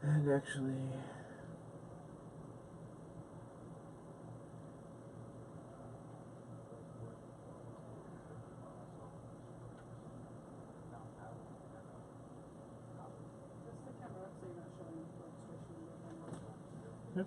And actually, yep.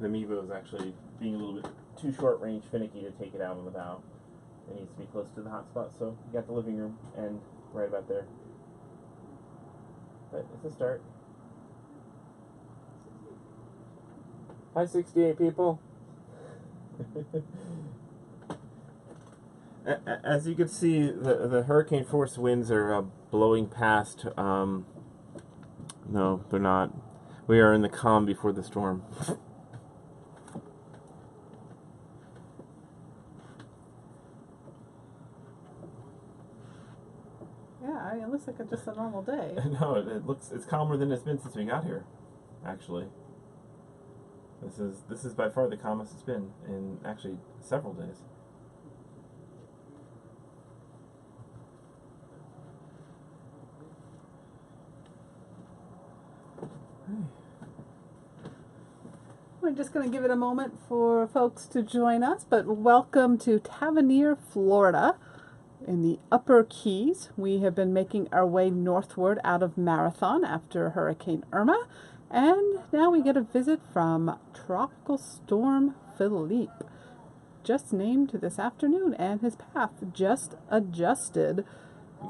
The Mevo is actually being a little bit too short range, finicky to take it out on the bow. It needs to be close to the hotspot, so you got the living room and right about there. But it's a start. 568 people. As you can see, the hurricane force winds are blowing past. No, they're not. We are in the calm before the storm. Yeah, it looks like just a normal day. No, it's calmer than it's been since we got here, actually. This is by far the calmest it's been in actually several days. We're just going to give it a moment for folks to join us, but welcome to Tavernier, Florida, in the Upper Keys. We have been making our way northward out of Marathon after Hurricane Irma, and now we get a visit from Tropical Storm Philipe, just named this afternoon, and his path just adjusted.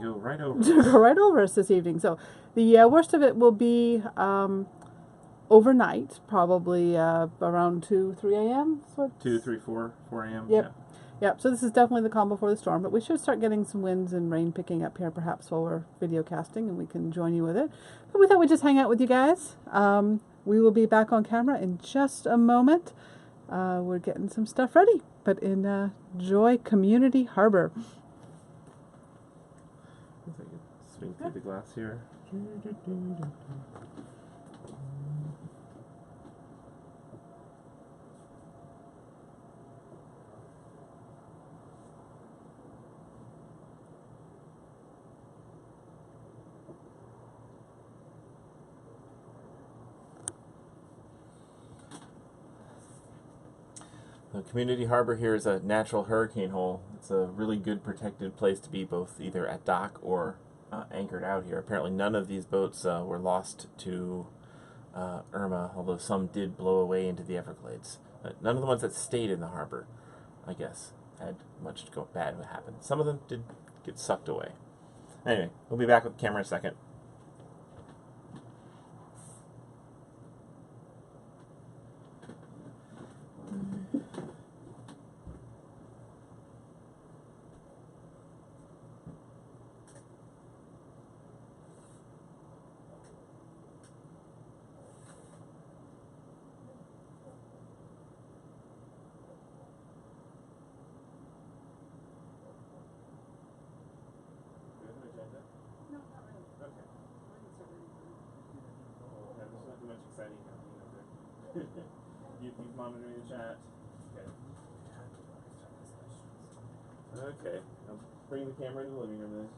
You go right over. To go right over us this evening. So the worst of it will be overnight, probably around 2, 3 a.m. 2, 3, 4 a.m. Yep. Yeah. Yep. So this is definitely the calm before the storm, but we should start getting some winds and rain picking up here perhaps while we're video casting, and we can join you with it. But we thought we'd just hang out with you guys. We will be back on camera in just a moment. We're getting some stuff ready, but enjoy Community Harbor. Swing through the glass here. The Community Harbor here is a natural hurricane hole. It's a really good protected place to be, both either at dock or anchored out here. Apparently none of these boats were lost to Irma, although some did blow away into the Everglades. But none of the ones that stayed in the harbor, I guess, had much bad happen. Some of them did get sucked away. Anyway, we'll be back with the camera in a second. You're monitoring the chat. Okay. I'll bring the camera into the living room then.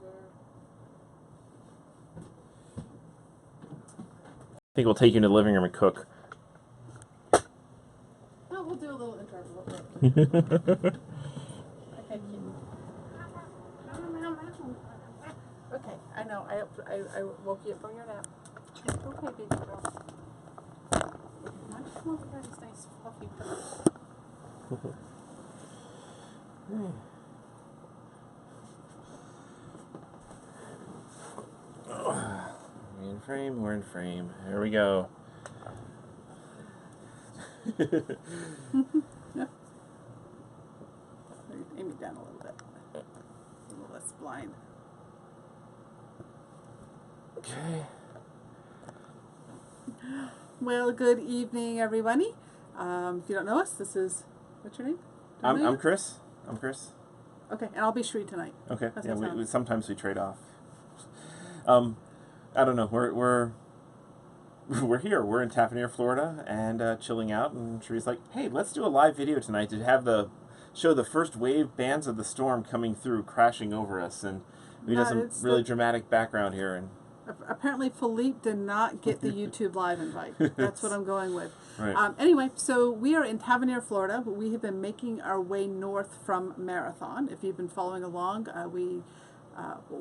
I think we'll take you into the living room and cook. Oh, we'll do a little intro. Okay, I know. I woke you up from your nap. Okay, baby girl. Why don't you come over here and nice fluffy pillow? In frame, we're in frame. Here we go. Yeah. Aim it down a little bit. A little less blind. Okay. Well, good evening, everybody. If you don't know us, this is, what's your name? I'm Chris. I'm Chris. Okay, and I'll be Cherie tonight. Okay. How's Yeah, that sound? sometimes we trade off. I don't know. We're we're here. We're in Tavernier, Florida, and chilling out. And Cherie's like, "Hey, let's do a live video tonight to have show the first wave bands of the storm coming through, crashing over us." And we did some really dramatic background here. And apparently, Philippe did not get the YouTube live invite. That's what I'm going with. Right. Anyway, so we are in Tavernier, Florida. We have been making our way north from Marathon. If you've been following along,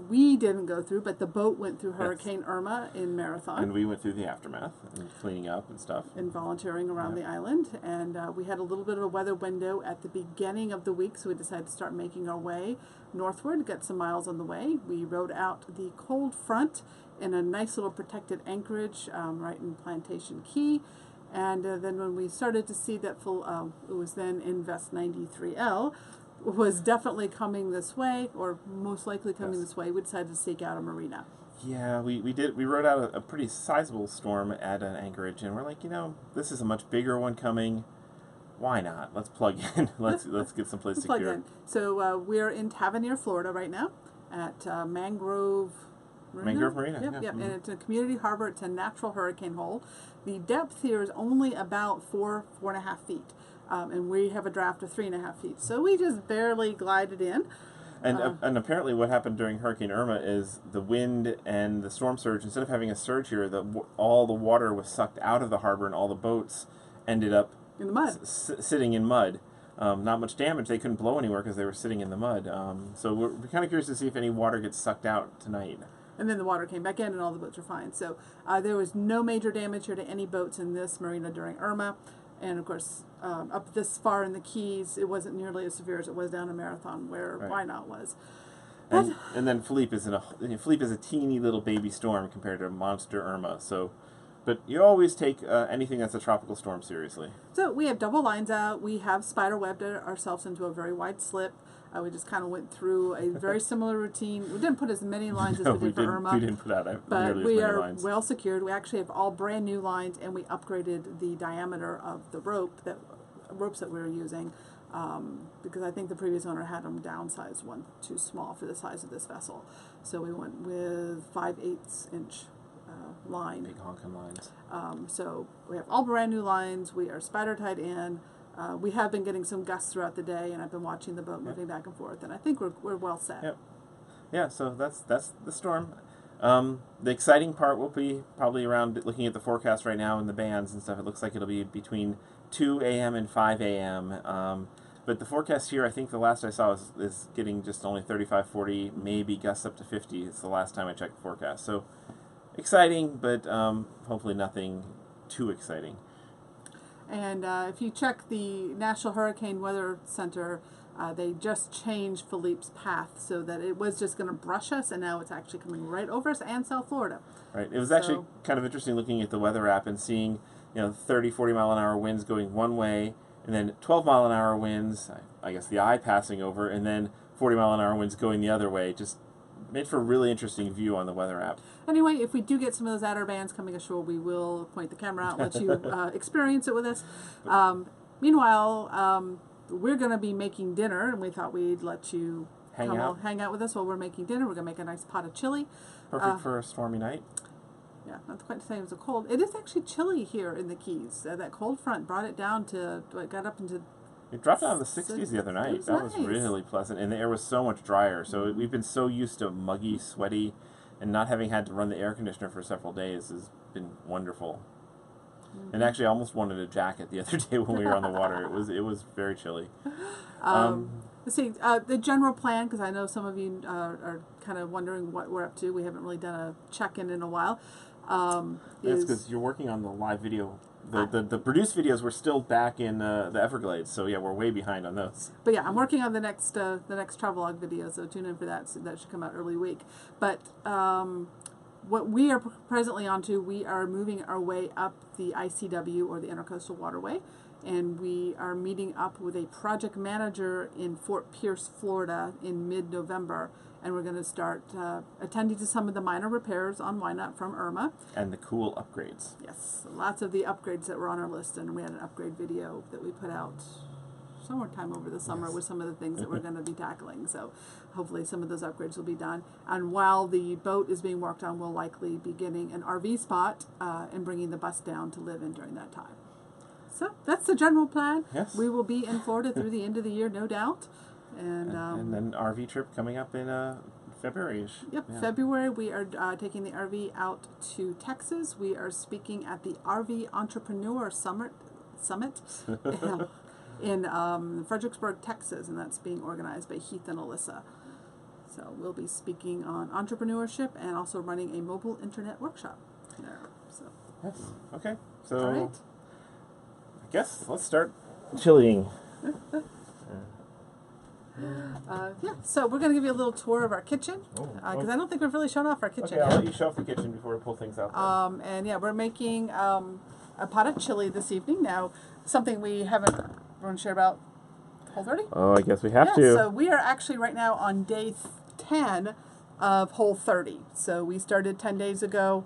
we didn't go through, but the boat went through Hurricane Irma in Marathon. And we went through the aftermath and cleaning up and stuff. And volunteering around the island. And we had a little bit of a weather window at the beginning of the week, so we decided to start making our way northward, get some miles on the way. We rode out the cold front in a nice little protected anchorage right in Plantation Key. And then when we started to see that it was then Invest 93L, was definitely coming this way, or most likely coming this way, we decided to seek out a marina. Yeah, we rode out a pretty sizable storm at an anchorage, and we're like, this is a much bigger one coming. Why not? Let's plug in. let's get someplace secure. Plug in. So we're in Tavernier, Florida right now at Mangrove Marina. Yep, yeah. yep. And it's a community harbor. It's a natural hurricane hole. The depth here is only about 4.5 feet. And we have a draft of 3.5 feet. So we just barely glided in. And apparently what happened during Hurricane Irma is the wind and the storm surge, instead of having a surge here, all the water was sucked out of the harbor and all the boats ended up in the mud, sitting in mud. Not much damage. They couldn't blow anywhere because they were sitting in the mud. So we're kind of curious to see if any water gets sucked out tonight. And then the water came back in and all the boats were fine. So there was no major damage here to any boats in this marina during Irma. And of course, up this far in the Keys, it wasn't nearly as severe as it was down in Marathon, where Why Not was. And then Philippe is a teeny little baby storm compared to Monster Irma. So, but you always take anything that's a tropical storm seriously. So we have double lines out. We have spider webbed ourselves into a very wide slip. We just kind of went through a very similar routine. We didn't put as many lines as we did for Irma. We didn't put out but nearly we as many are lines. Well secured. We actually have all brand new lines, and we upgraded the diameter of the ropes that we were using because I think the previous owner had them downsized one too small for the size of this vessel. So we went with 5/8 inch line. Big honking lines. So we have all brand new lines. We are spider tied in. We have been getting some gusts throughout the day, and I've been watching the boat moving back and forth, and I think we're well set. Yep. Yeah, so that's the storm. The exciting part will be probably around looking at the forecast right now and the bands and stuff. It looks like it'll be between 2 a.m. and 5 a.m. But the forecast here, I think the last I saw is getting just only 35, 40, maybe gusts up to 50. It's the last time I checked the forecast. So exciting, but hopefully nothing too exciting. And if you check the National Hurricane Weather Center, they just changed Philippe's path so that it was just going to brush us, and now it's actually coming right over us and South Florida. Right. It was actually kind of interesting looking at the weather app and seeing 30, 40 mile an hour winds going one way, and then 12 mile an hour winds, I guess the eye passing over, and then 40 mile an hour winds going the other way. Just made for a really interesting view on the weather app. Anyway, if we do get some of those outer bands coming ashore, we will point the camera out and let you experience it with us. Meanwhile, we're going to be making dinner, and we thought we'd let you hang out with us while we're making dinner. We're going to make a nice pot of chili. Perfect for a stormy night. Yeah, not quite the same as a cold. It is actually chilly here in the Keys. That cold front brought it down to, got up into... It dropped down to the 60s the other night. That was really pleasant. And the air was so much drier. So we've been so used to muggy, sweaty, and not having had to run the air conditioner for several days has been wonderful. Mm-hmm. And actually I almost wanted a jacket the other day when we were on the water. It was very chilly. Let's see, the general plan, because I know some of you are kind of wondering what we're up to. We haven't really done a check-in in a while. It's because you're working on the live video. The produced videos were still back in the Everglades, so yeah, we're way behind on those. But yeah, I'm working on the next travelogue video, so tune in for that. So that should come out early week. But what we are presently onto, we are moving our way up the ICW, or the Intercoastal Waterway, and we are meeting up with a project manager in Fort Pierce, Florida, in mid-November. And we're going to start attending to some of the minor repairs on Why Not from Irma. And the cool upgrades. Yes, lots of the upgrades that were on our list, and we had an upgrade video that we put out summertime over the summer Yes. with some of the things that we're going to be tackling. So hopefully some of those upgrades will be done. And while the boat is being worked on, we'll likely be getting an RV spot and bringing the bus down to live in during that time. So that's the general plan. Yes. We will be in Florida through the end of the year, no doubt. And then RV trip coming up in February-ish. Yep, Yeah. February we are taking the RV out to Texas. We are speaking at the RV Entrepreneur Summit in Fredericksburg, Texas, and that's being organized by Heath and Alyssa. So we'll be speaking on entrepreneurship and also running a mobile internet workshop there. So. Yes. Okay. So All right. I guess let's start chilling. Yeah, so we're going to give you a little tour of our kitchen because I don't think we've really shown off our kitchen Okay, I'll yet. let you show off the kitchen before we pull things out. And yeah, we're making a pot of chili this evening. Now, something we haven't want to share about Whole30? Oh, I guess we have Yeah, to. so we are actually right now on day 10 of Whole30. So we started 10 days ago.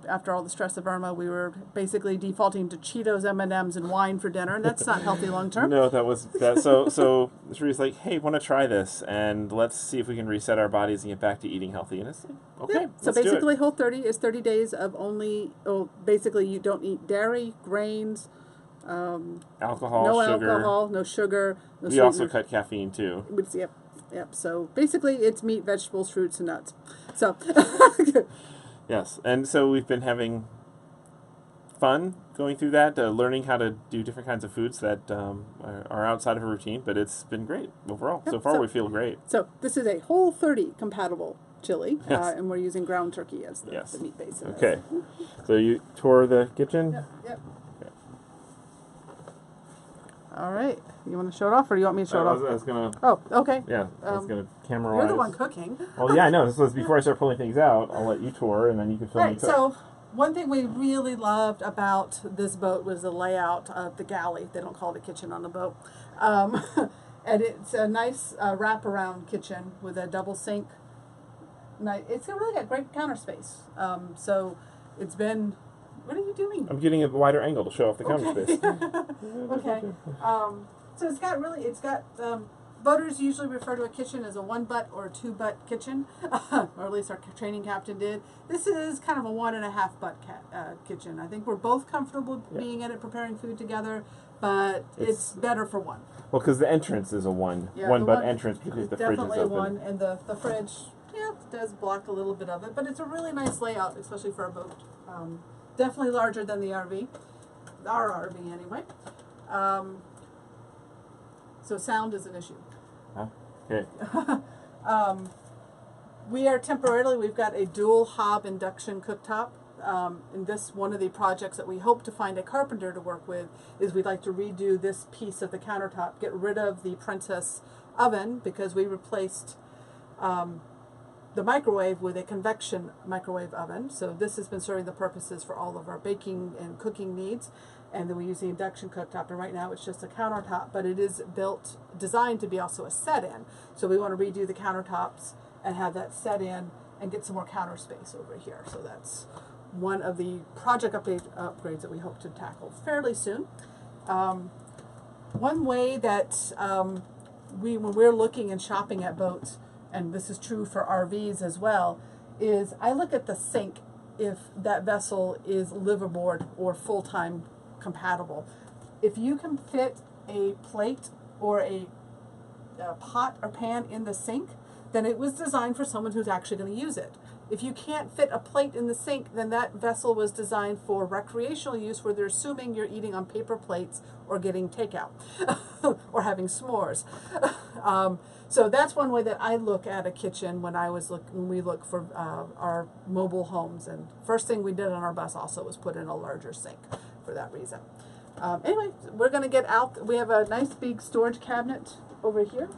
After all the stress of Irma, we were basically defaulting to Cheetos, M&Ms, and wine for dinner, and that's not healthy long term. No, that was that. So Cherie's like, hey, want to try this, and let's see if we can reset our bodies and get back to eating healthy. And it's like, okay, Yeah. So let's do it. basically, Whole30 is 30 days of only. Basically, you don't eat dairy, grains, Alcohol, no sugar. alcohol, no sugar. No We also sweetener. cut caffeine too. Yep. So basically, it's meat, vegetables, fruits, and nuts. So. Yes, and so we've been having fun going through that, learning how to do different kinds of foods that are outside of a routine, but it's been great overall. Yep, So far, so- we feel great. So this is a Whole30 compatible chili, Yes. and we're using ground turkey as the, Yes. the meat base. of it. Okay, so you tour the kitchen? Yep. Okay. All right. You want to show it off, or do you want me to show it I off? was gonna, Oh, okay. yeah, I was gonna camera You're the one cooking. Well, yeah, I know. This was before I start pulling things out. I'll let you tour, and then you can film me Right. cook. So one thing we really loved about this boat was the layout of the galley. They don't call it a kitchen on the boat, and it's a nice wraparound kitchen with a double sink. It's really got great counter space. So it's been. What are you doing? I'm getting a wider angle to show off the counter space. Okay. So it's got boaters usually refer to a kitchen as a 1-butt or a 2-butt kitchen, or at least our training captain did. This is kind of a 1.5-butt kitchen. I think we're both comfortable being in it, preparing food together, but it's better for one. Well, because the entrance is a one Yeah, butt the one- entrance because the fridge is Definitely a open. one, and the fridge, does block a little bit of it, but it's a really nice layout, especially for a boat. Definitely larger than the RV, our RV anyway. So sound is an issue. Okay. We've got a dual hob induction cooktop. In this, one of the projects that we hope to find a carpenter to work with is we'd like to redo this piece of the countertop, get rid of the Princess oven because we replaced the microwave with a convection microwave oven. So this has been serving the purposes for all of our baking and cooking needs. And then we use the induction cooktop, and right now it's just a countertop, but it is designed to be also a set-in. So we want to redo the countertops and have that set-in and get some more counter space over here. So that's one of the project upgrades that we hope to tackle fairly soon. One way that when we're looking and shopping at boats, and this is true for RVs as well, is I look at the sink if that vessel is liverboard or full-time compatible. If you can fit a plate or a pot or pan in the sink, then it was designed for someone who's actually going to use it. If you can't fit a plate in the sink, then that vessel was designed for recreational use where they're assuming you're eating on paper plates or getting takeout or having s'mores. So that's one way that I look at a kitchen when we look for our mobile homes. And first thing we did on our bus also was put in a larger sink for that reason. Anyway, we're going to get out. We have a nice big storage cabinet over here.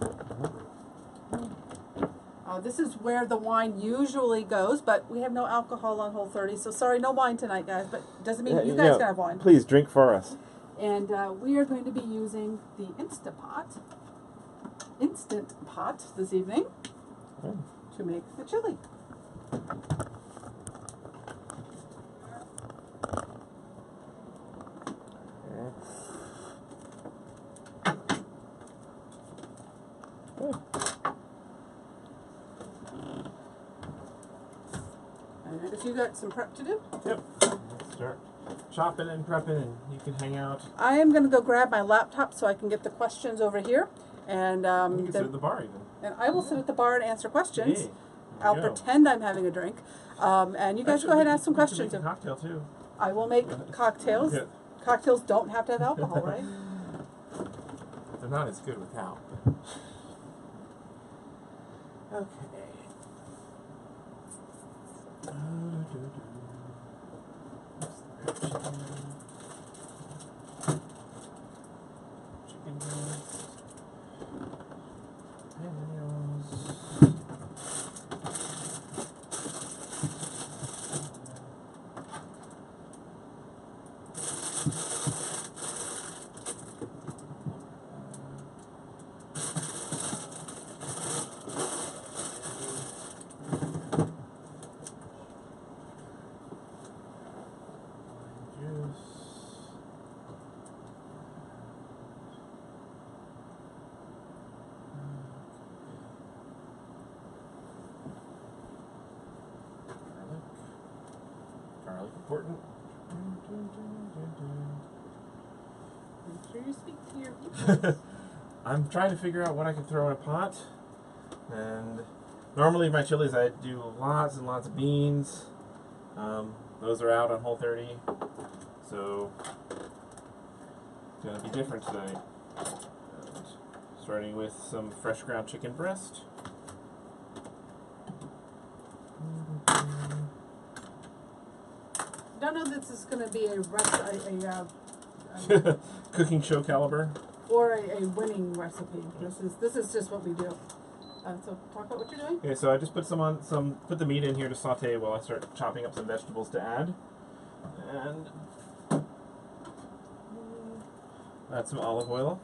This is where the wine usually goes, but we have no alcohol on Whole30, so sorry, no wine tonight, guys, but doesn't mean you guys can have wine. Please drink for us. And we are going to be using the Instant Pot this evening to make the chili. And I guess you got some prep to do? Yep. Let's start chopping and prepping, and you can hang out. I am going to go grab my laptop so I can get the questions over here. And You can sit at the bar even. And I will sit at the bar and answer questions. Hey, I'll pretend I'm having a drink. And you guys go ahead and ask some questions. Make a cocktail too. I will make cocktails. Yeah. Cocktails don't have to have alcohol, right? They're not as good without. Okay. Chicken breast. Potatoes. Garlic important. Make sure you speak to your people. I'm trying to figure out what I can throw in a pot. And normally my chilies I do lots and lots of beans. Those are out on Whole30. So it's going to be different tonight. And starting with some fresh ground chicken breast. Don't know that this is going to be Cooking show caliber. or a winning recipe. This is just what we do. So talk about what you're doing. Okay, so I just put put the meat in here to saute while I start chopping up some vegetables to add. And add some olive oil.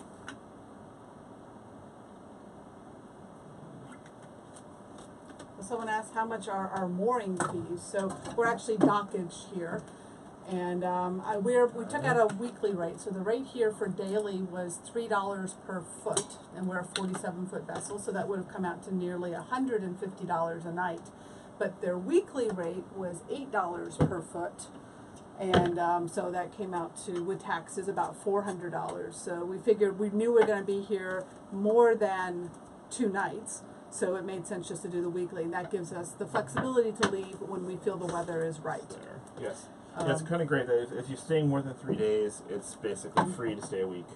Someone asked how much are our mooring fees. So we're actually dockage here. And we took out a weekly rate. So the rate here for daily was $3 per foot. And we're a 47-foot vessel, so that would have come out to nearly $150 a night. But their weekly rate was $8 per foot. And so that came out to, with taxes, about $400. So we figured, we knew we were going to be here more than 2 nights. So it made sense just to do the weekly, and that gives us the flexibility to leave when we feel the weather is right. Yes. Yeah, it's kind of great that if you're staying more than 3 days, it's basically free to stay a week.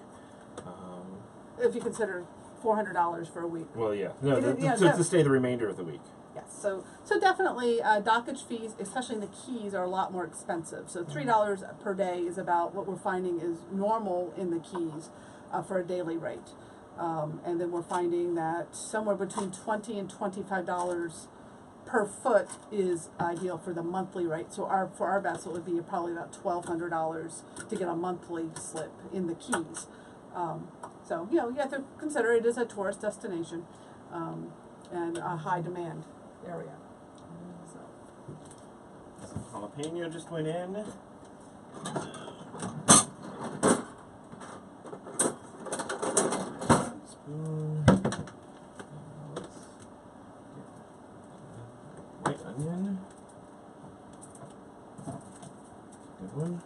If you consider $400 for a week. Well, yeah. No, to stay the remainder of the week. Yes. So definitely dockage fees, especially in the Keys, are a lot more expensive. So $3 per day is about what we're finding is normal in the Keys for a daily rate. And then we're finding that somewhere between $20 and $25 per foot is ideal for the monthly rate. So for our vessel, it would be probably about $1,200 to get a monthly slip in the Keys. So you have to consider it is a tourist destination and a high demand area. Some jalapeno just went in. White onion. Good one.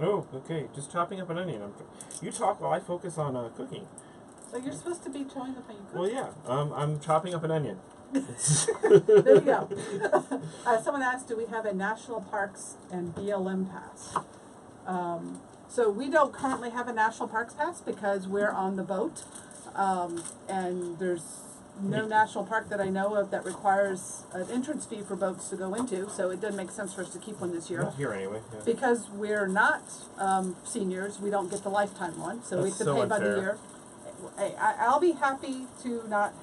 Oh, okay. Just chopping up an onion. You talk while I focus on cooking. So you're supposed to be showing them how you cook. Well, yeah. I'm chopping up an onion. There you go. Someone asked, do we have a national parks and BLM pass? So we don't currently have a national parks pass because we're on the boat, and there's no national park that I know of that requires an entrance fee for boats to go into, so it doesn't make sense for us to keep one this year. Not here anyway. Yeah. Because we're not seniors, we don't get the lifetime one, so we have to pay by the year. Hey, I'll be happy to not.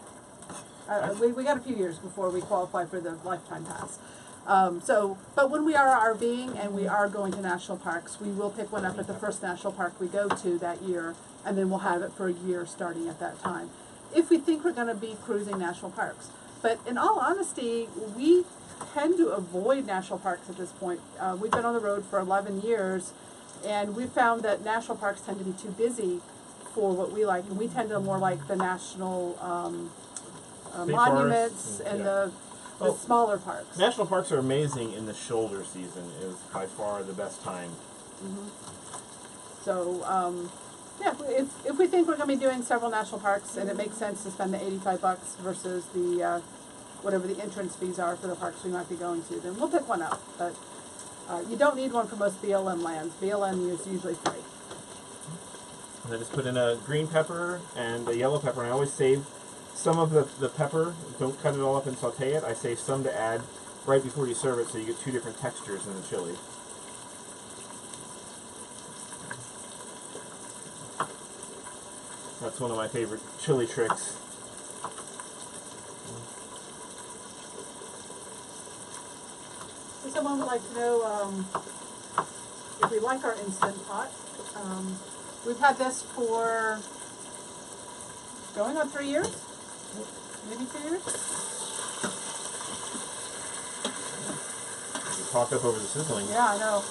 We got a few years before we qualify for the lifetime pass. But when we are RVing and we are going to national parks, we will pick one up at the first national park we go to that year, and then we'll have it for a year starting at that time. If we think we're going to be cruising national parks. But in all honesty, we tend to avoid national parks at this point. We've been on the road for 11 years, and we found that national parks tend to be too busy for what we like, and we tend to more like the national monuments and the smaller parks. National parks are amazing in the shoulder season. Is by far the best time. So, yeah, if we think we're going to be doing several national parks and it makes sense to spend the $85 versus the whatever the entrance fees are for the parks we might be going to, then we'll pick one up. But you don't need one for most BLM lands. BLM is usually free. And I just put in a green pepper and a yellow pepper, and I always save some of the pepper. Don't cut it all up and saute it. I save some to add right before you serve it, so you get two different textures in the chili. That's one of my favorite chili tricks. Someone would like to know if we like our Instant Pot. We've had this for going on 3 years, maybe 2 years. You talk up over the sizzling. Yeah, I know.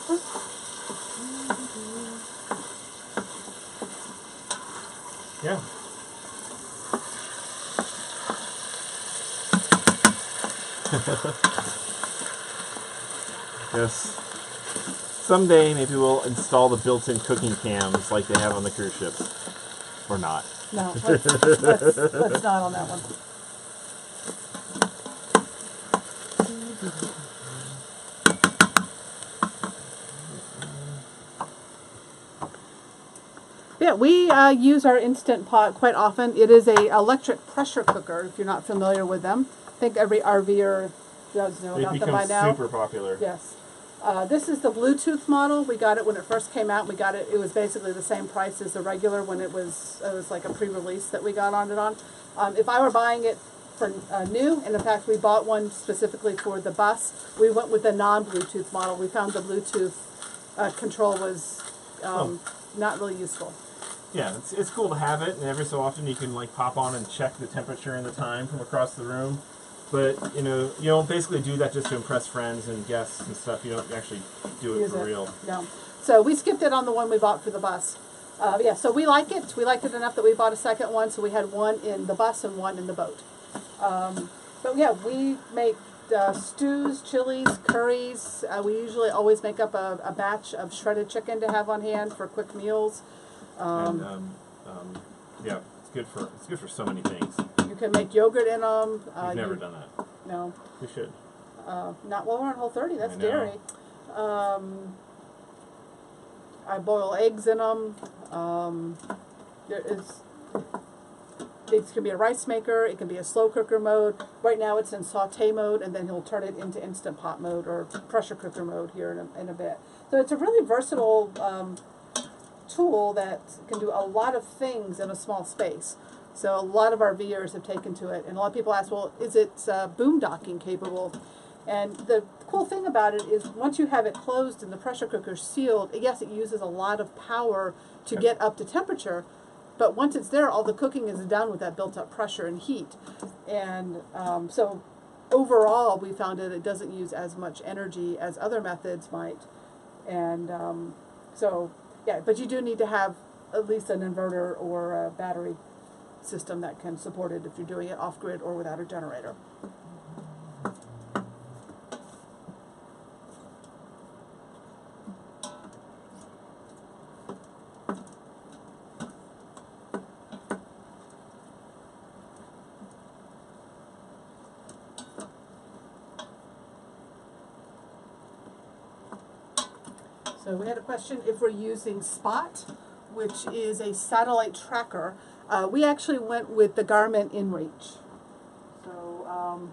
Yeah. Yes. Someday maybe we'll install the built-in cooking cams like they have on the cruise ships. Or not. No, let's not on that one. Yeah, we use our Instant Pot quite often. It is a electric pressure cooker, if you're not familiar with them. I think every RVer does know about them by now. They've become super popular. Yes. This is the Bluetooth model. We got it when it first came out. We got it. It was basically the same price as the regular when it was like a pre-release that we got on it on. If I were buying it for new, and in fact we bought one specifically for the bus, we went with the non-Bluetooth model. We found the Bluetooth control was not really useful. Yeah, it's cool to have it, and every so often you can like pop on and check the temperature and the time from across the room. But you don't basically do that just to impress friends and guests and stuff. You don't actually do it for real. No. So we skipped it on the one we bought for the bus. Yeah, so we like it. We liked it enough that we bought a second one. So we had one in the bus and one in the boat. But yeah, we make stews, chilies, curries. We usually always make up a batch of shredded chicken to have on hand for quick meals. Yeah, it's good for so many things. You can make yogurt in them. We've never done that. No. We should. Not while we're on Whole30. That's dairy. I boil eggs in them. It can be a rice maker. It can be a slow cooker mode. Right now it's in saute mode, and then he'll turn it into Instant Pot mode or pressure cooker mode here in a bit. So it's a really versatile tool that can do a lot of things in a small space. So a lot of our viewers have taken to it, and a lot of people ask, well, is it boondocking capable? And the cool thing about it is once you have it closed and the pressure cooker sealed, yes, it uses a lot of power to get up to temperature, but once it's there, all the cooking is done with that built-up pressure and heat. And so overall, we found that it doesn't use as much energy as other methods might. And so, yeah, but you do need to have at least an inverter or a battery system that can support it if you're doing it off-grid or without a generator. So we had a question if we're using Spot, which is a satellite tracker. We actually went with the Garmin InReach. So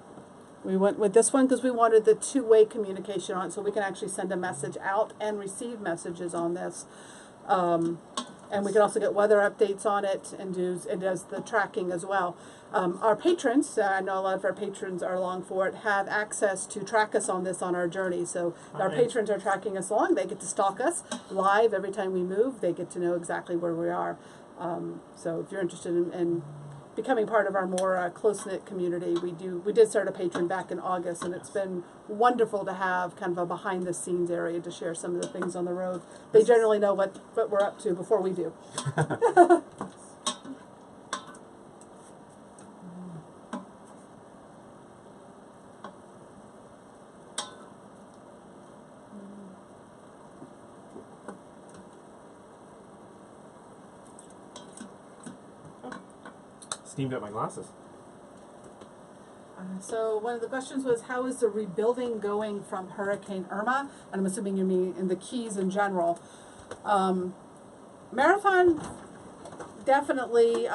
we went with this one because we wanted the two-way communication on it, so we can actually send a message out and receive messages on this. And we can also get weather updates on it, and it does the tracking as well. Our patrons, I know a lot of our patrons are along for it, have access to track us on this on our journey. So our patrons are tracking us along. They get to stalk us live every time we move. They get to know exactly where we are. So if you're interested in becoming part of our more close-knit community. We did start a Patreon back in August, and it's been wonderful to have kind of a behind-the-scenes area to share some of the things on the road. They generally know what we're up to before we do. Steamed up my glasses. So one of the questions was, how is the rebuilding going from Hurricane Irma? And I'm assuming you mean in the Keys in general. Marathon, definitely,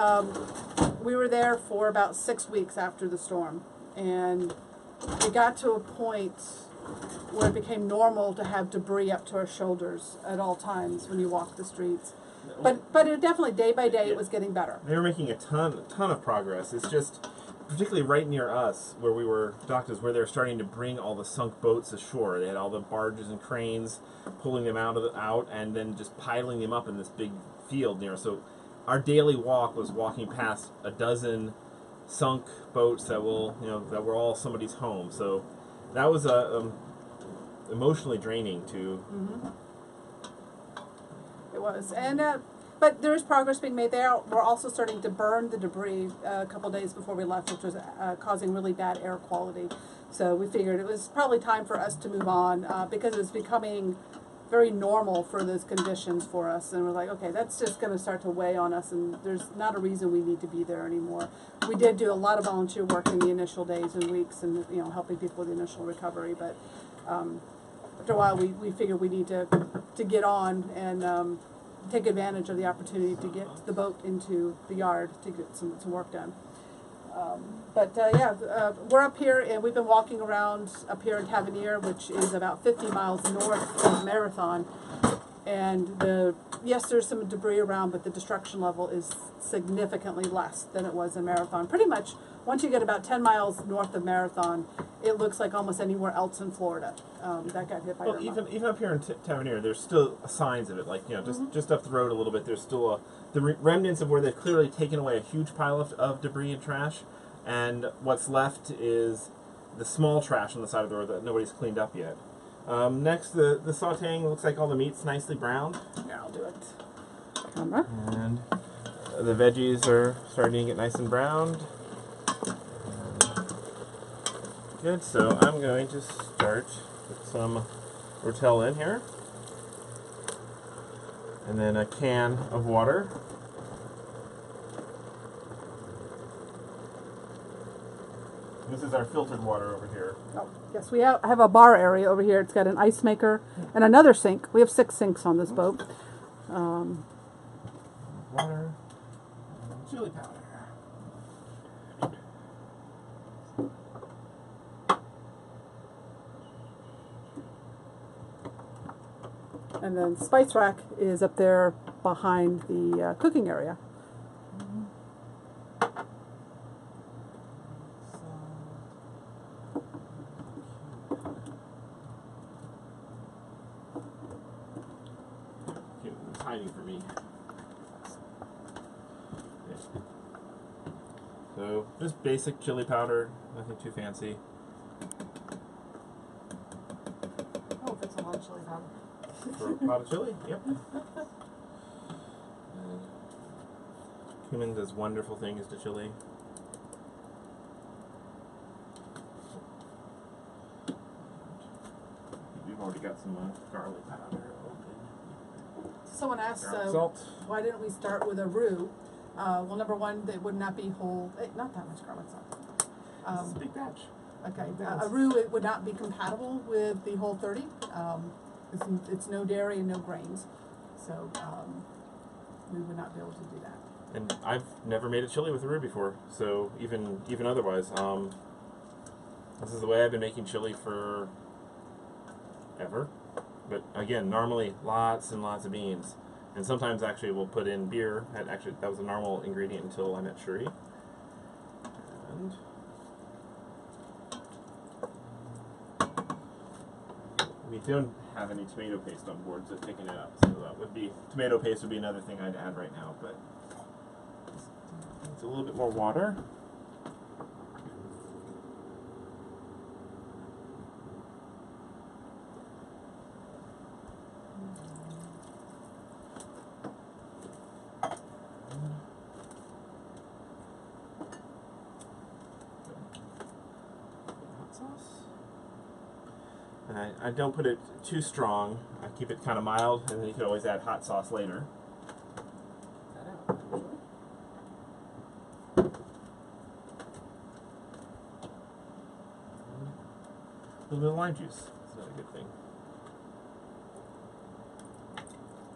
we were there for about 6 weeks after the storm. And it got to a point where it became normal to have debris up to our shoulders at all times when you walk the streets. But it definitely, day by day, it was getting better. They were making a ton of progress. It's just, particularly right near us, where we were docked, is where they're starting to bring all the sunk boats ashore. They had all the barges and cranes pulling them out and then just piling them up in this big field near us. So our daily walk was walking past a dozen sunk boats that were all somebody's home. So that was emotionally draining too. Mm-hmm. It was, and but there is progress being made there. We're also starting to burn the debris a couple days before we left, which was causing really bad air quality. So we figured it was probably time for us to move on because it was becoming very normal for those conditions for us. And we're like, okay, that's just going to start to weigh on us, and there's not a reason we need to be there anymore. We did do a lot of volunteer work in the initial days and weeks, and helping people with the initial recovery. But after a while, we figured we need to get on and take advantage of the opportunity to get the boat into the yard to get some work done. We're up here, and we've been walking around up here in Tavernier, which is about 50 miles north of Marathon. And yes, there's some debris around, but the destruction level is significantly less than it was in Marathon. Pretty much, once you get about 10 miles north of Marathon, it looks like almost anywhere else in Florida that got hit by Irma. Even up here in Tavernier, there's still signs of it. Like just up the road a little bit, there's still the remnants of where they've clearly taken away a huge pile of debris and trash, and what's left is the small trash on the side of the road that nobody's cleaned up yet. Next, the sautéing looks like all the meat's nicely browned. Yeah, I'll do it. Camera. And the veggies are starting to get nice and browned. Good, so I'm going to start with some rotel in here. And then a can of water. This is our filtered water over here. Oh, yes, we have a bar area over here. It's got an ice maker and another sink. We have 6 sinks on this boat. Water, and chili powder. And then spice rack is up there behind the cooking area. It's hiding for me. So just basic chili powder, nothing too fancy. Oh, that's a lot of chili powder. For a pot of chili, yep. And cumin does wonderful things to chili. We've already got some garlic powder open. Someone asked, Salt. why didn't we start with a roux? Well, number one, they would not be whole, not that much garlic salt. This is a big batch. Okay, a roux, it would not be compatible with the Whole 30. It's no dairy and no grains, so we would not be able to do that. And I've never made a chili with a roux before, so even otherwise, this is the way I've been making chili for ever. But again, normally lots and lots of beans, and sometimes actually we'll put in beer. Actually, that was a normal ingredient until I met Cherie. And we don't have any tomato paste on board, so picking it up. So that would be tomato paste would be another thing I'd add right now, but a little bit more water. Hot sauce. And I don't put it too strong. I keep it kind of mild, and then you can always add hot sauce later. A little bit of lime juice. That's another good thing.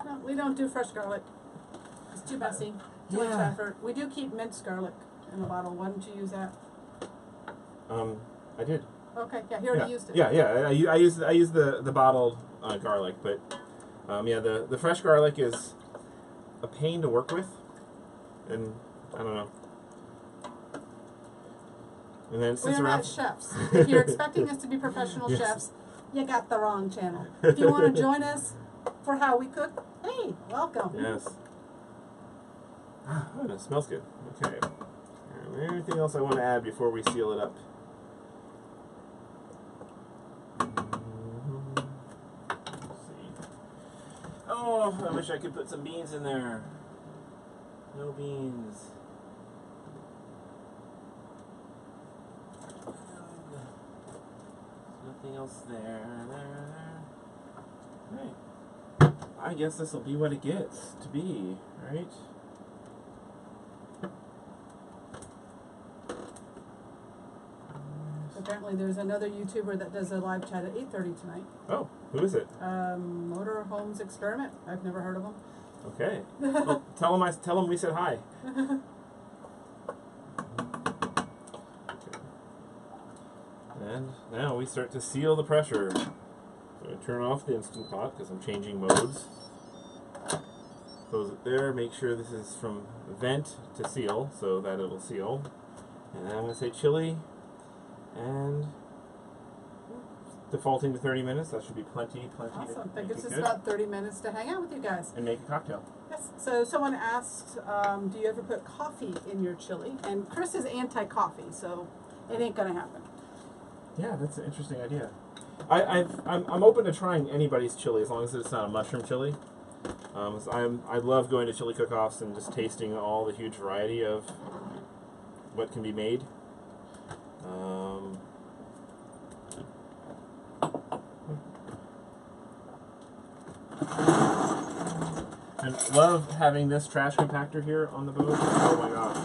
No, we don't do fresh garlic. It's too messy. Too much effort. We do keep minced garlic in the bottle. Why don't you use that? I did. Okay, yeah, he already used it. Yeah. I use the bottled garlic, but yeah, the fresh garlic is a pain to work with, and I don't know. And then it sits We're around. not chefs. If you're expecting us to be professional Yes. chefs, you got the wrong channel. If you want to join us for how we cook, hey, welcome. Yes. Oh, it smells good. Okay. Anything else I want to add before we seal it up? Let's see. Oh, I wish I could put some beans in there. No beans. Nothing else there. Right. I guess this will be what it gets to be, right? Apparently there's another YouTuber that does a live chat at 8:30 tonight. Oh, who is it? Motor Homes Experiment. I've never heard of him. Okay. Well, tell him we said hi. And now we start to seal the pressure. So I turn off the Instant Pot because I'm changing modes. Close it there. Make sure this is from vent to seal so that it will seal. And then I'm going to say chili and defaulting to 30 minutes. That should be plenty. Awesome. That make gives it us good. about 30 minutes to hang out with you guys. And make a cocktail. Yes. So someone asked, do you ever put coffee in your chili? And Chris is anti-coffee, so it ain't going to happen. Yeah, that's an interesting idea. I'm open to trying anybody's chili as long as it's not a mushroom chili. I love going to chili cook-offs and just tasting all the huge variety of what can be made. And love having this trash compactor here on the boat. Oh my gosh.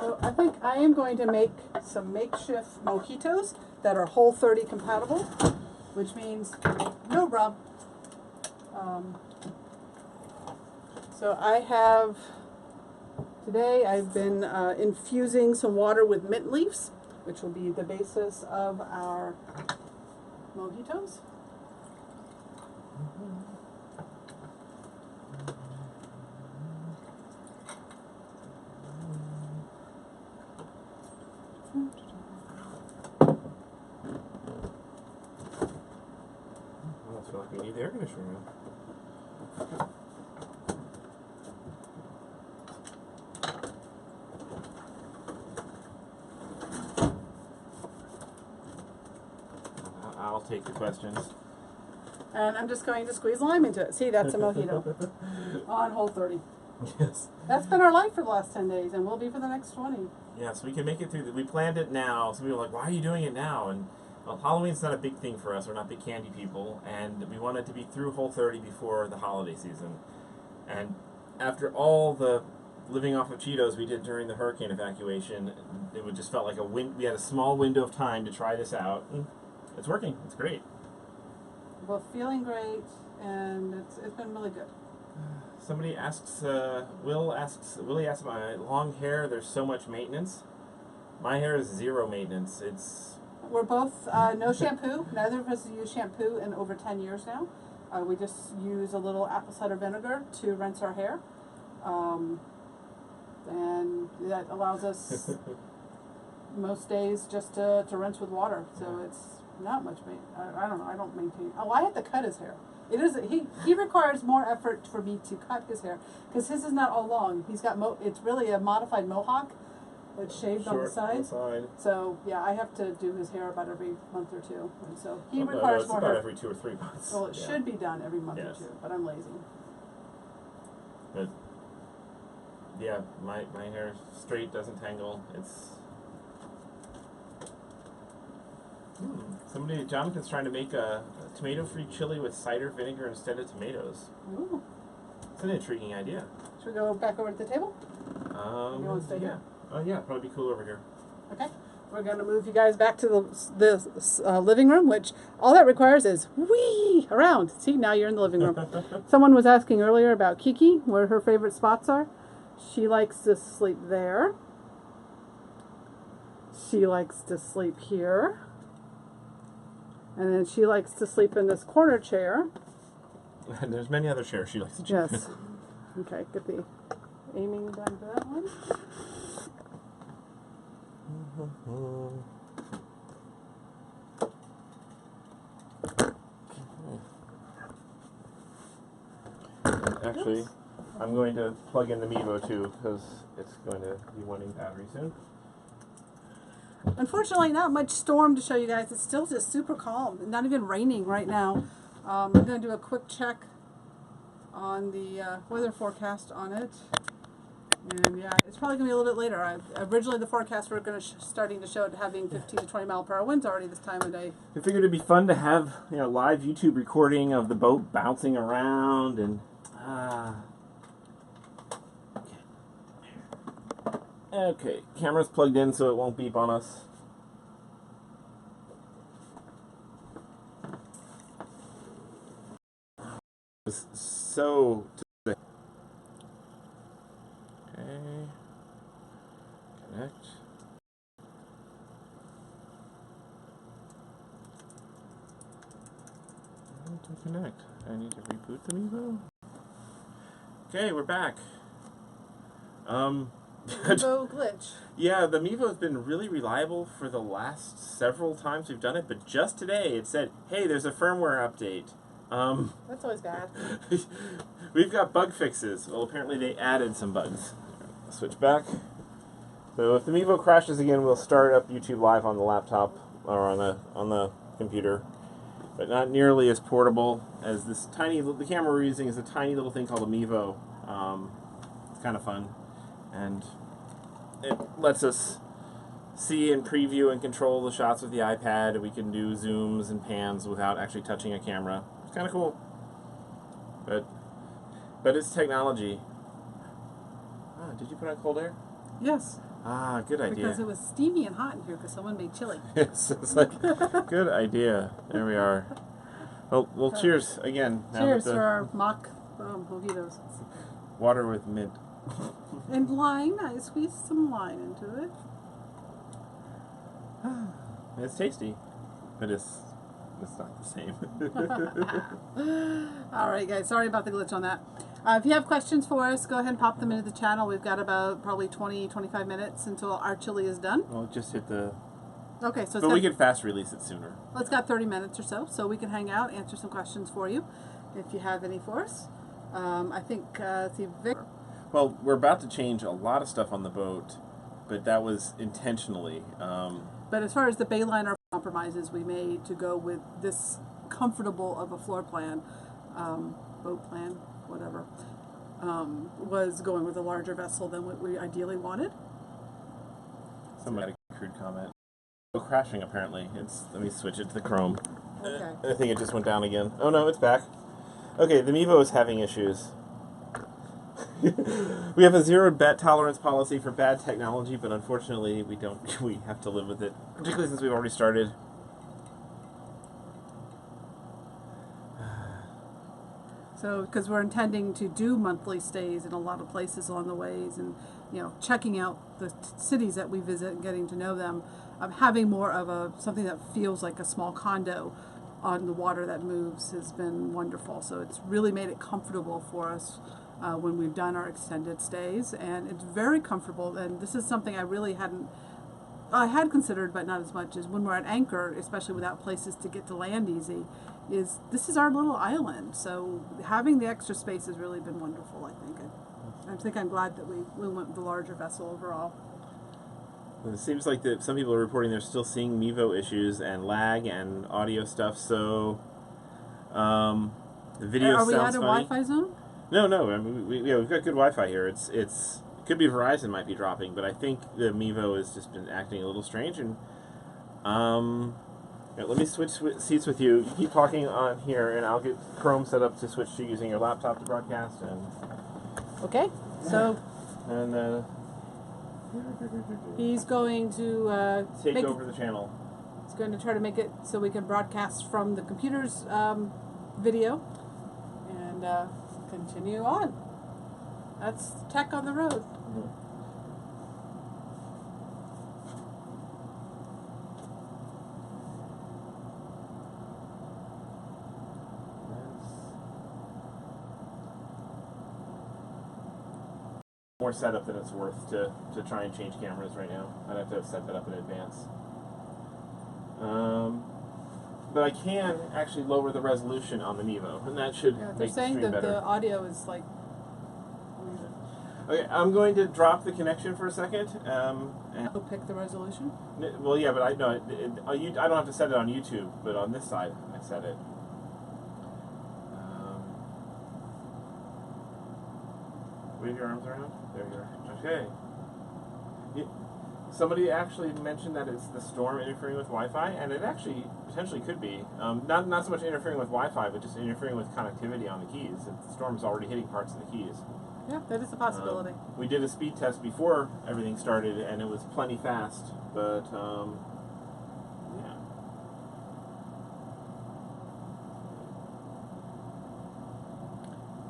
So I think I am going to make some makeshift mojitos that are Whole30 compatible, which means no rum. So I have, today I've been infusing some water with mint leaves, which will be the basis of our mojitos. I almost feel like we need the air conditioner now. I'll take the questions. And I'm just going to squeeze lime into it. See, that's a mojito on Whole30. Yes. That's been our life for the last 10 days, and will be for the next 20. Yes, we can make it through. We planned it now. Some people are like, why are you doing it now? And well, Halloween's not a big thing for us. We're not big candy people. And we wanted to be through Whole30 before the holiday season. And after all the living off of Cheetos we did during the hurricane evacuation, it would just felt like we had a small window of time to try this out. And it's working. It's great. We're feeling great, and it's been really good. Somebody asks, Willie asks about my long hair. There's so much maintenance. My hair is zero maintenance. We're both no shampoo. Neither of us have used shampoo in over 10 years now. We just use a little apple cider vinegar to rinse our hair, and that allows us most days just to rinse with water. So it's not much. I don't know. I don't maintain. Oh, I had to cut his hair. It is. He requires more effort for me to cut his hair because his is not all long. He's got it's really a modified mohawk. It's shaved on the side. So yeah, I have to do his hair about every month or two, and so he requires more about hair. every 2 or 3 months. Well, it should be done every month or two, but I'm lazy. But yeah, my hair straight doesn't tangle. It's Jonathan's trying to make a tomato-free chili with cider vinegar instead of tomatoes. Ooh. It's an intriguing idea. Should we go back over to the table? You want to stay here? Oh yeah, probably be cool over here. Okay. We're going to move you guys back to the living room, which all that requires is whee around. See, now you're in the living room. Someone was asking earlier about Kiki, where her favorite spots are. She likes to sleep there. She likes to sleep here. And then she likes to sleep in this corner chair. And there's many other chairs she likes to sleep in. Yes. Okay, get the aiming done for that one. Actually, I'm going to plug in the Mevo too because it's going to be wanting battery soon. Unfortunately, not much storm to show you guys. It's still just super calm. Not even raining right now. I'm going to do a quick check on the weather forecast on it. And yeah, it's probably going to be a little bit later. Originally, the forecast were going to starting to show it having 15 to 20 mile per hour winds already this time of day. I figured it'd be fun to have live YouTube recording of the boat bouncing around and okay, camera's plugged in so it won't beep on us. So okay, connect. To connect, I need to reboot the Mevo. Okay, we're back. Mevo glitch. Yeah, the Mevo has been really reliable for the last several times we've done it, but just today it said, "Hey, there's a firmware update." That's always bad. We've got bug fixes. Well, apparently they added some bugs. Switch back. So if the Mevo crashes again, we'll start up YouTube Live on the laptop or on the computer, but not nearly as portable as this tiny. The camera we're using is a tiny little thing called a Mevo. It's kind of fun, and it lets us see and preview and control the shots with the iPad. We can do zooms and pans without actually touching a camera. It's kind of cool, but it's technology. Did you put on cold air? Yes. Good idea. Because it was steamy and hot in here because someone made chili. Yes, it's like, good idea. There we are. Well, cheers again. Cheers for our mock mojitos. Water with mint. And wine. I squeezed some wine into it. It's tasty, but it's not the same. All right, guys. Sorry about the glitch on that. If you have questions for us, go ahead and pop them into the channel. We've got about probably 20-25 minutes until our chili is done. Well, just hit the... Okay, so but we can fast release it sooner. Well, it's got 30 minutes or so we can hang out, answer some questions for you, if you have any for us. I think, Vic... Well, we're about to change a lot of stuff on the boat, but that was intentionally. But as far as the Bayliner compromises we made to go with this comfortable of a floor plan, boat plan, whatever, was going with a larger vessel than what we ideally wanted. Somebody had a crude comment. Crashing apparently. Let me switch it to the Chrome. Okay. I think it just went down again. Oh no, it's back. Okay, the Mevo is having issues. We have a zero bet tolerance policy for bad technology, but unfortunately we don't. We have to live with it, particularly since we've already started. So, because we're intending to do monthly stays in a lot of places along the ways, and checking out the cities that we visit and getting to know them, having more of something that feels like a small condo on the water that moves has been wonderful. So it's really made it comfortable for us when we've done our extended stays, and it's very comfortable. And this is something I really hadn't I had considered, but not as much, as when we're at anchor, especially without places to get to land easy, is this is our little island. So having the extra space has really been wonderful, I think. I'm glad that we went with the larger vessel overall. And it seems like that some people are reporting they're still seeing Mevo issues and lag and audio stuff, so the video Are we sounds out of funny. Wi-Fi zone? No, I mean, we've got good Wi-Fi here. It could be Verizon might be dropping, but I think the Mevo has just been acting a little strange. And let me switch seats with you. You keep talking on here, and I'll get Chrome set up to switch to using your laptop to broadcast. And Okay, so and he's going to take over the channel. He's going to try to make it so we can broadcast from the computer's video and continue on. That's tech on the road. Mm-hmm. More setup than it's worth to try and change cameras right now. I'd have to set that up in advance. But I can actually lower the resolution on the Mevo, and that should They're make the saying stream that better. the audio is like. Okay, I'm going to drop the connection for a second. And I'll pick the resolution. well, yeah, but I know I don't have to set it on YouTube, but on this side I set it. Wave your arms around. There you are. Okay. Somebody actually mentioned that it's the storm interfering with Wi-Fi, and it actually potentially could be. Not so much interfering with Wi-Fi, but just interfering with connectivity on the keys. The storm's already hitting parts of the keys. Yeah, that is a possibility. We did a speed test before everything started, and it was plenty fast, but yeah.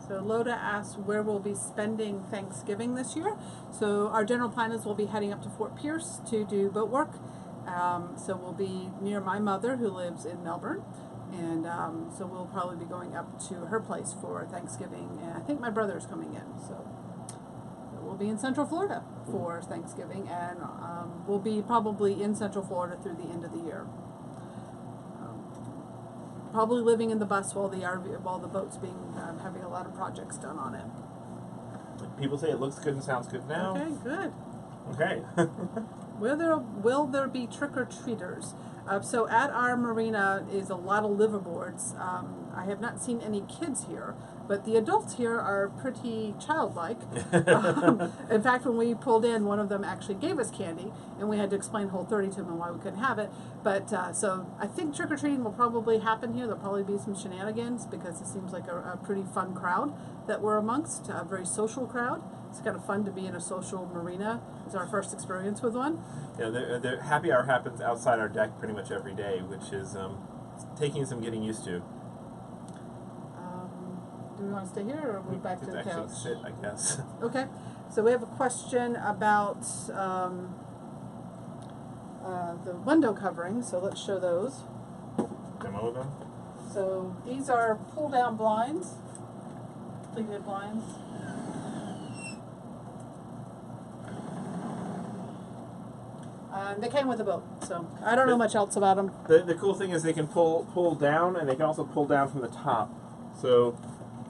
So Loda asks where we'll be spending Thanksgiving this year. So our general plan is we'll be heading up to Fort Pierce to do boat work. So we'll be near my mother who lives in Melbourne. And so we'll probably be going up to her place for Thanksgiving. And I think my brother's coming in. So we'll be in Central Florida for Thanksgiving. And we'll be probably in Central Florida through the end of the year. Probably living in the bus while the boat's being having a lot of projects done on it. People say it looks good and sounds good now. Okay, good. Okay. Will there be trick-or-treaters? So at our marina is a lot of liveaboards. I have not seen any kids here, but the adults here are pretty childlike. In fact, when we pulled in, one of them actually gave us candy, and we had to explain Whole 30 to him and why we couldn't have it. But so I think trick-or-treating will probably happen here. There'll probably be some shenanigans because it seems like a pretty fun crowd that we're amongst, a very social crowd. It's kind of fun to be in a social marina. It's our first experience with one. Yeah, the happy hour happens outside our deck pretty much every day, which is taking some getting used to. Do we want to stay here or move back to the couch? Actually sit, I guess. Okay. So we have a question about the window covering. So let's show those. Demo them. So these are pull-down blinds, pleated blinds. They came with the boat, so I don't know much else about them. The cool thing is they can pull down, and they can also pull down from the top. So,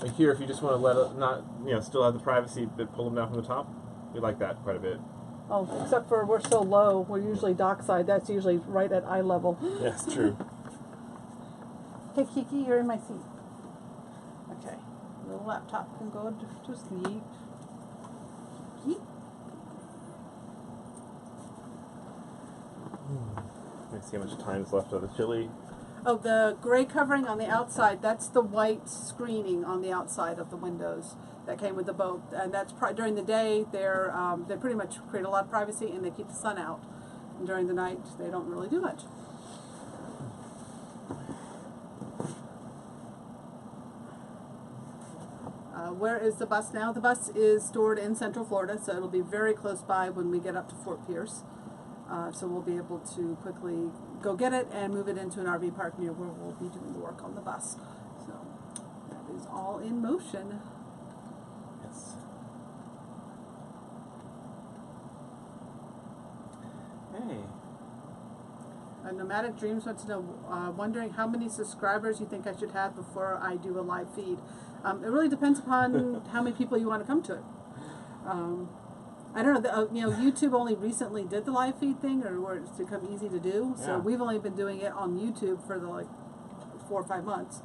like here, if you just want to let it not, still have the privacy, but pull them down from the top, we like that quite a bit. Oh, except for we're so low, we're usually dockside. That's usually right at eye level. Yes, true. Hey, Kiki, you're in my seat. Okay, the laptop can go to sleep. Kiki? Let's see how much time is left of the chili. Oh, the gray covering on the outside, that's the white screening on the outside of the windows that came with the boat. And that's during the day, they pretty much create a lot of privacy and they keep the sun out. And during the night, they don't really do much. Where is the bus now? The bus is stored in Central Florida, so it'll be very close by when we get up to Fort Pierce. So we'll be able to quickly go get it and move it into an RV park near where we'll be doing the work on the bus. So that is all in motion. Yes. Hey. Nomadic Dreams wants to know, wondering how many subscribers you think I should have before I do a live feed. It really depends upon how many people you want to come to it. I don't know. YouTube only recently did the live feed thing, or where it's become easy to do. So Yeah. we've only been doing it on YouTube for the 4 or 5 months.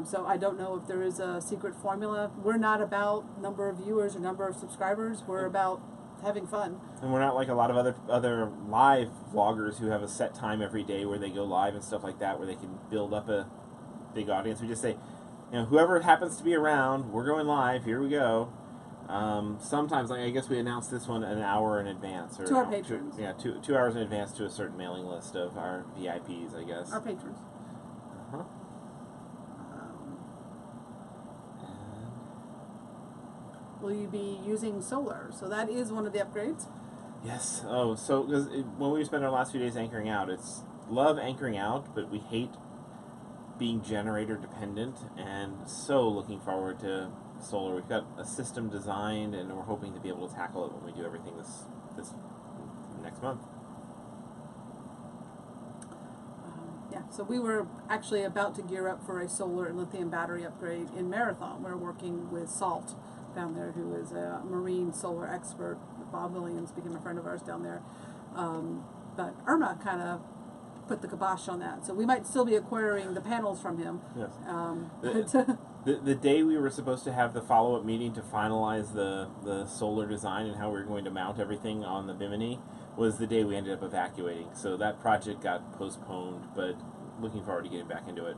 So I don't know if there is a secret formula. We're not about number of viewers or number of subscribers. We're about having fun. And we're not like a lot of other live vloggers who have a set time every day where they go live and stuff like that, where they can build up a big audience. We just say, whoever happens to be around, we're going live. Here we go. Sometimes, I guess we announced this one an hour in advance, or To our patrons. 2 hours in advance to a certain mailing list of our VIPs, I guess. Our patrons. Uh-huh. Will you be using solar? So that is one of the upgrades. Yes. Oh, so cause when we spend our last few days anchoring out, it's love anchoring out, but we hate being generator dependent, and so looking forward to solar. We've got a system designed, and we're hoping to be able to tackle it when we do everything this next month. Yeah, so we were actually about to gear up for a solar and lithium battery upgrade in Marathon. We're working with Salt down there, who is a marine solar expert. Bob Williams became a friend of ours down there. But Irma kind of put the kibosh on that. So we might still be acquiring the panels from him. Yes. The day we were supposed to have the follow-up meeting to finalize the solar design and how we were going to mount everything on the Bimini was the day we ended up evacuating. So that project got postponed, but looking forward to getting back into it.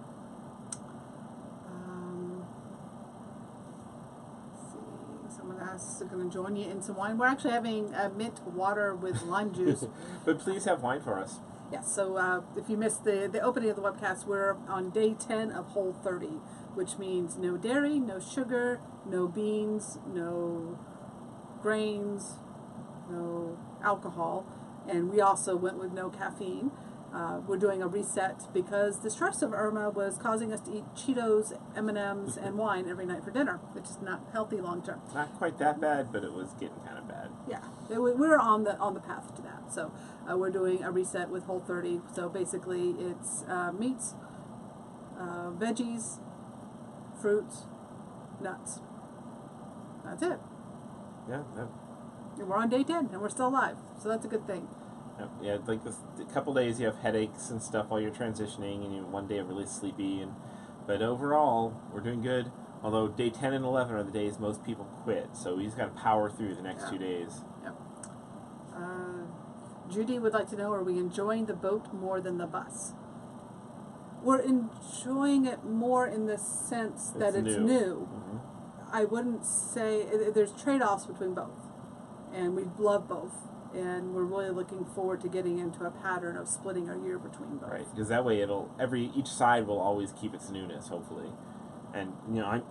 Let's see. Someone asks, going to join you in some wine. We're actually having mint water with lime juice. But please have wine for us. Yes, so if you missed the opening of the webcast, we're on day 10 of Whole 30, which means no dairy, no sugar, no beans, no grains, no alcohol, and we also went with no caffeine. We're doing a reset because the stress of Irma was causing us to eat Cheetos, M&Ms, and wine every night for dinner, which is not healthy long term. Not quite that bad, but it was getting kind of bad. Yeah, we're on the path to that. So we're doing a reset with Whole 30. So basically, it's meats, veggies, fruits, nuts. That's it. Yeah. And we're on day 10, and we're still alive. So that's a good thing. Yeah, like a couple days you have headaches and stuff while you're transitioning, and one day you're really sleepy. But overall, we're doing good. Although day 10 and 11 are the days most people quit, so we just got to power through the next 2 days. Yep. Judy would like to know, are we enjoying the boat more than the bus? We're enjoying it more in the sense that it's new. Mm-hmm. I wouldn't say, there's trade-offs between both, and we love both. And we're really looking forward to getting into a pattern of splitting our year between both. Right, because that way each side will always keep its newness, hopefully. And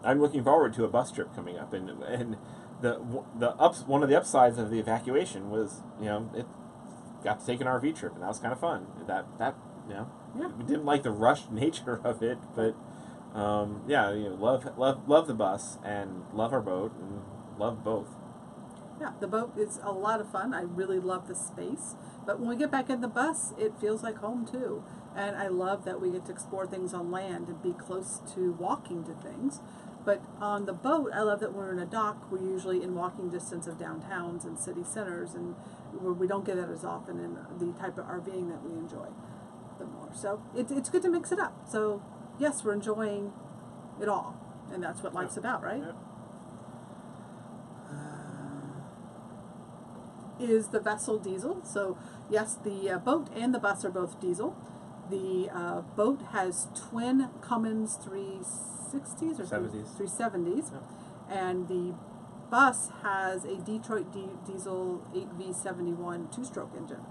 I'm looking forward to a bus trip coming up, and one of the upsides of the evacuation was it got to take an RV trip, and that was kind of fun. Yeah. We didn't like the rushed nature of it, but love the bus and love our boat and love both. Yeah, the boat is a lot of fun. I really love the space. But when we get back in the bus, it feels like home too. And I love that we get to explore things on land and be close to walking to things. But on the boat, I love that we're in a dock. We're usually in walking distance of downtowns and city centers, and we don't get that as often in the type of RVing that we enjoy the more. So it's good to mix it up. So yes, we're enjoying it all. And that's what life's about, right? Yep. Is the vessel diesel? So yes, the boat and the bus are both diesel. The boat has twin Cummins 360s or 370s, Yep. and the bus has a Detroit diesel 8V71 two-stroke engine.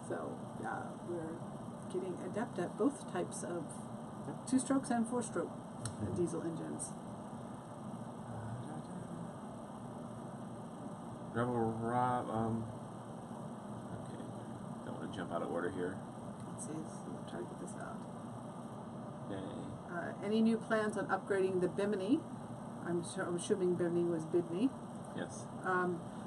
So we're getting adept at both types of two-strokes and four-stroke diesel engines. Rebel Rob, okay, don't want to jump out of order here. Let's see, we'll try to get this out. Okay. Any new plans on upgrading the Bimini? I'm assuming Bimini was Bidney. Yes.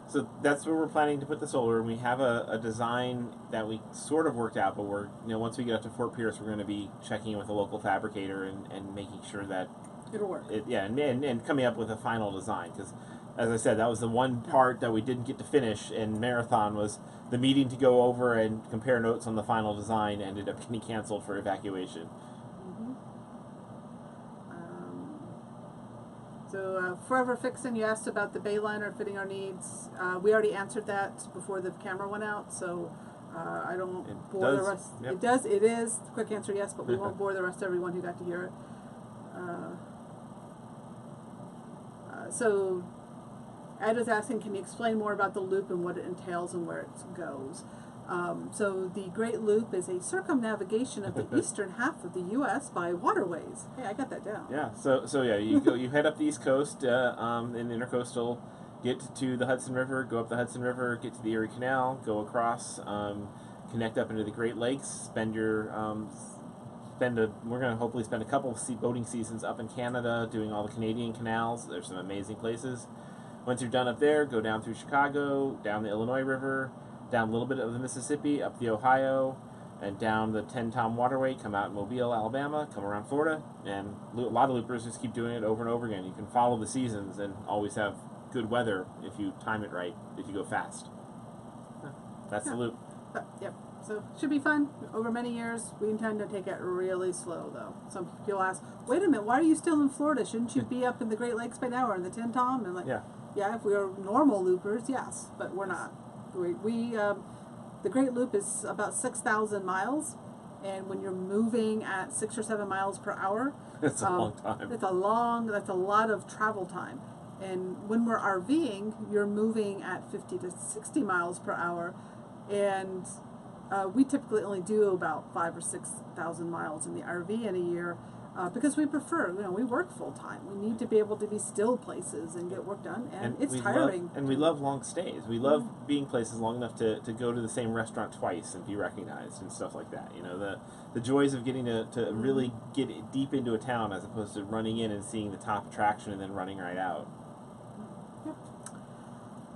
So that's where we're planning to put the solar. And we have a design that we sort of worked out, but we're, once we get up to Fort Pierce, we're going to be checking in with a local fabricator and making sure that it'll work. And coming up with a final design, because as I said, that was the one part that we didn't get to finish in Marathon, was the meeting to go over and compare notes on the final design ended up getting canceled for evacuation. So Forever Fixin', you asked about the Bayliner fitting our needs. We already answered that before the camera went out, so I don't bore the rest. Yep. It does. It is. Quick answer, yes, but we won't bore the rest of everyone who got to hear it. So Ed is asking, can you explain more about the loop and what it entails and where it goes? So the Great Loop is a circumnavigation of the eastern half of the U.S. by waterways. Hey, I got that down. Yeah. So yeah, you head up the East Coast in the Intercoastal, get to the Hudson River, go up the Hudson River, get to the Erie Canal, go across, connect up into the Great Lakes, we're going to hopefully spend a couple of boating seasons up in Canada doing all the Canadian canals. There's some amazing places. Once you're done up there, go down through Chicago, down the Illinois River, down a little bit of the Mississippi, up the Ohio, and down the 10-Tom Waterway, come out in Mobile, Alabama, come around Florida, and a lot of loopers just keep doing it over and over again. You can follow the seasons and always have good weather if you time it right, if you go fast. That's the loop. Yep. So should be fun. Over many years, we intend to take it really slow, though. Some people ask, "Wait a minute, why are you still in Florida? Shouldn't you be up in the Great Lakes by now or in the 10-Tom?" And yeah, if we are normal loopers, yes, but we're not. The Great Loop is about 6,000 miles, and when you're moving at 6 or 7 miles per hour, it's a long time. That's a lot of travel time. And when we're RVing, you're moving at 50 to 60 miles per hour, and we typically only do about 5,000 or 6,000 miles in the RV in a year because we prefer, we work full time. We need to be able to be still places and get work done, and it's tiring. We love long stays. We love being places long enough to go to the same restaurant twice and be recognized and stuff like that. The joys of getting to really get deep into a town as opposed to running in and seeing the top attraction and then running right out.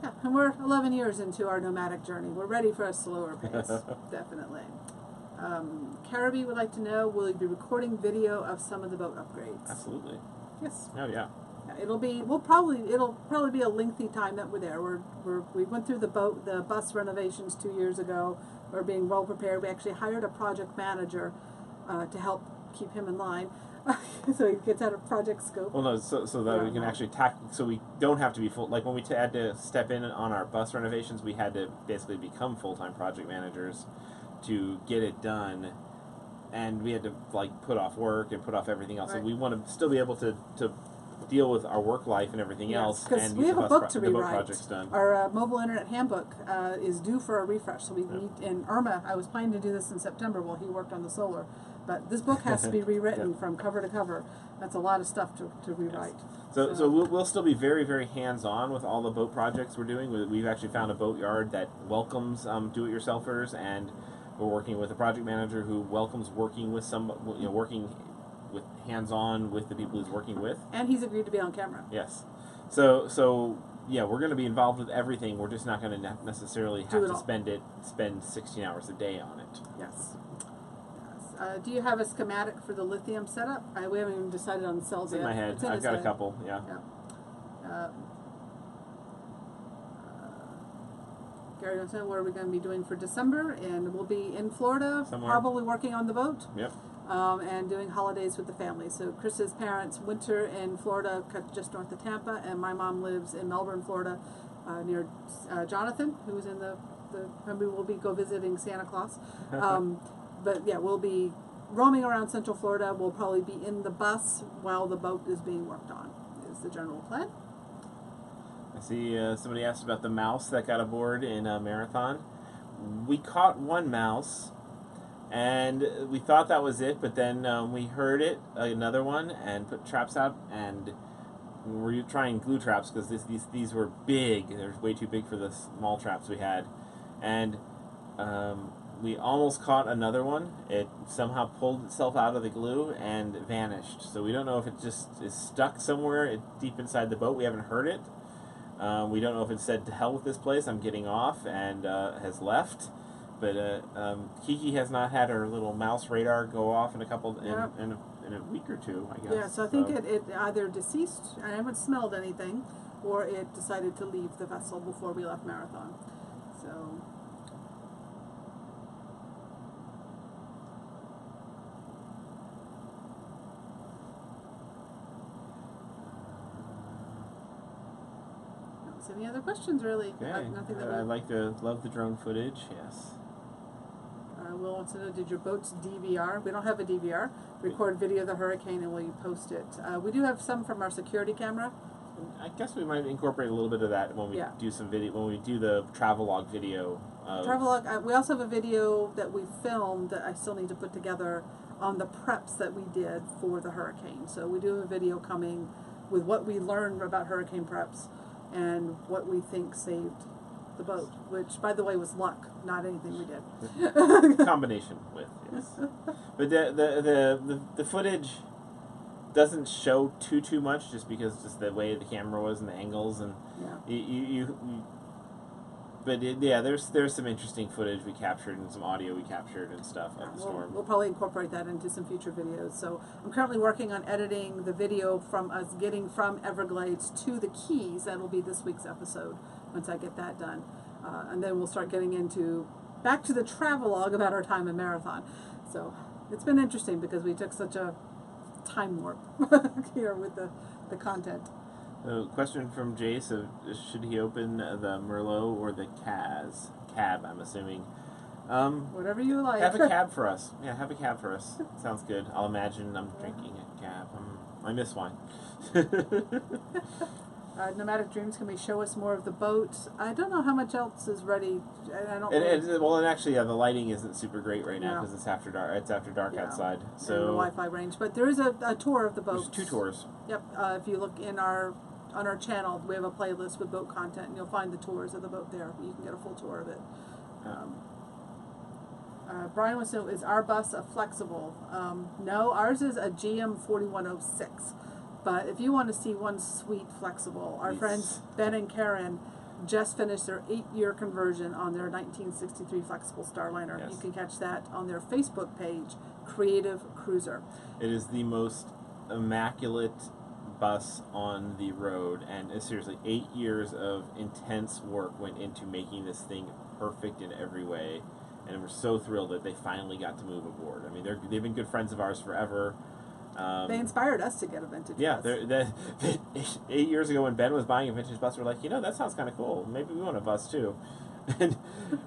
Yeah, and we're 11 years into our nomadic journey. We're ready for a slower pace, definitely. Caribbean would like to know, will you be recording video of some of the boat upgrades? Absolutely. Yes. Oh yeah. It'll probably be a lengthy time that we're there. We went through the bus renovations 2 years ago. We're being well prepared. We actually hired a project manager to help keep him in line. So he gets out of project scope. Well, no, so that we can actually so we don't have to be full. Like when we had to step in on our bus renovations, we had to basically become full-time project managers to get it done, and we had to put off work and put off everything else. Right. So we want to still be able to deal with our work life and everything else, and we have a book to the boat rewrite. project's done. Our mobile internet handbook is due for a refresh, so we need. And Irma, I was planning to do this in September while he worked on the solar. But this book has to be rewritten from cover to cover. That's a lot of stuff to rewrite. Yes. So we'll still be very, very hands-on with all the boat projects we're doing. We've actually found a boatyard that welcomes do-it-yourselfers, and we're working with a project manager who welcomes working with working with hands-on with the people he's working with. And he's agreed to be on camera. Yes. So yeah, we're going to be involved with everything. We're just not going to necessarily have to spend 16 hours a day on it. Yes. Do you have a schematic for the lithium setup? We haven't even decided on the cells yet. It's in my head. I've got a couple, yeah. Gary wants to know what are we going to be doing for December, and we'll be in Florida, somewhere. Probably working on the boat. Yep. And doing holidays with the family. So Chris's parents winter in Florida, just north of Tampa, and my mom lives in Melbourne, Florida, near Jonathan, who's in we will be go visiting Santa Claus. But yeah, we'll be roaming around Central Florida. We'll probably be in the bus while the boat is being worked on, is the general plan. I see somebody asked about the mouse that got aboard in a Marathon. We caught one mouse, and we thought that was it, but then we heard another one, and put traps out, and we were trying glue traps because these were big. They were way too big for the small traps we had. And we almost caught another one. It somehow pulled itself out of the glue and vanished. So we don't know if it just is stuck somewhere deep inside the boat. We haven't heard it. We don't know if it said to hell with this place, I'm getting off, and has left. But Kiki has not had her little mouse radar go off in a week or two, I guess. Yeah, so I think it either deceased, I haven't smelled anything, or it decided to leave the vessel before we left Marathon. So... Any other questions, really? Okay. Nothing that love the drone footage, yes. Will wants to know, did your boats DVR? We don't have a DVR. Record video of the hurricane and will you post it? We do have some from our security camera. I guess we might incorporate a little bit of that when we do some video, when we do the travelogue video. Travelogue. We also have a video that we filmed that I still need to put together on the preps that we did for the hurricane. So we do have a video coming with what we learned about hurricane preps and what we think saved the boat, which, by the way, was luck, not anything we did. Combination with, yes. But the footage doesn't show too much, just because just the way the camera was and the angles, and there's some interesting footage we captured and some audio we captured and stuff of the storm. We'll probably incorporate that into some future videos. So I'm currently working on editing the video from us getting from Everglades to the Keys. That'll be this week's episode once I get that done. And then we'll start getting back to the travelogue about our time in Marathon. So it's been interesting because we took such a time warp here with the content. Question from Jace: should he open the Merlot or the cab? I'm assuming. Whatever you like. Have a cab for us. Yeah, have a cab for us. Sounds good. I'll imagine I'm drinking a cab. I miss wine. Nomadic Dreams, can we show us more of the boat? I don't know how much else is ready. And actually, the lighting isn't super great right now because it's after dark. It's after dark outside, so the Wi-Fi range. But there is a tour of the boat. There's 2 tours. Yep. If you look on our channel, we have a playlist with boat content, and you'll find the tours of the boat there. You can get a full tour of it. Brian wants to know, is our bus a flexible? No, ours is a GM 4106. But if you want to see one sweet flexible, our friends Ben and Karen just finished their 8-year conversion on their 1963 flexible Starliner. Yes. You can catch that on their Facebook page, Creative Cruiser. It is the most immaculate bus on the road, and seriously, 8 years of intense work went into making this thing perfect in every way, and we're so thrilled that they finally got to move aboard. I mean, they've been good friends of ours forever. They inspired us to get a vintage bus. 8 years ago when Ben was buying a vintage bus, we're like, that sounds kind of cool. Maybe we want a bus too. And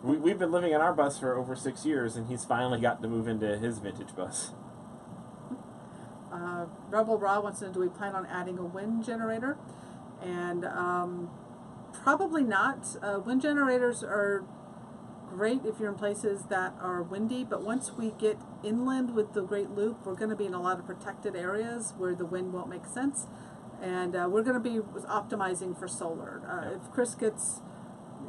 we've been living on our bus for over 6 years, and he's finally got to move into his vintage bus. Rebel Raw wants to know, do we plan on adding a wind generator? And probably not. Wind generators are great if you're in places that are windy, but once we get inland with the Great Loop, we're going to be in a lot of protected areas where the wind won't make sense, and we're going to be optimizing for solar. If Chris gets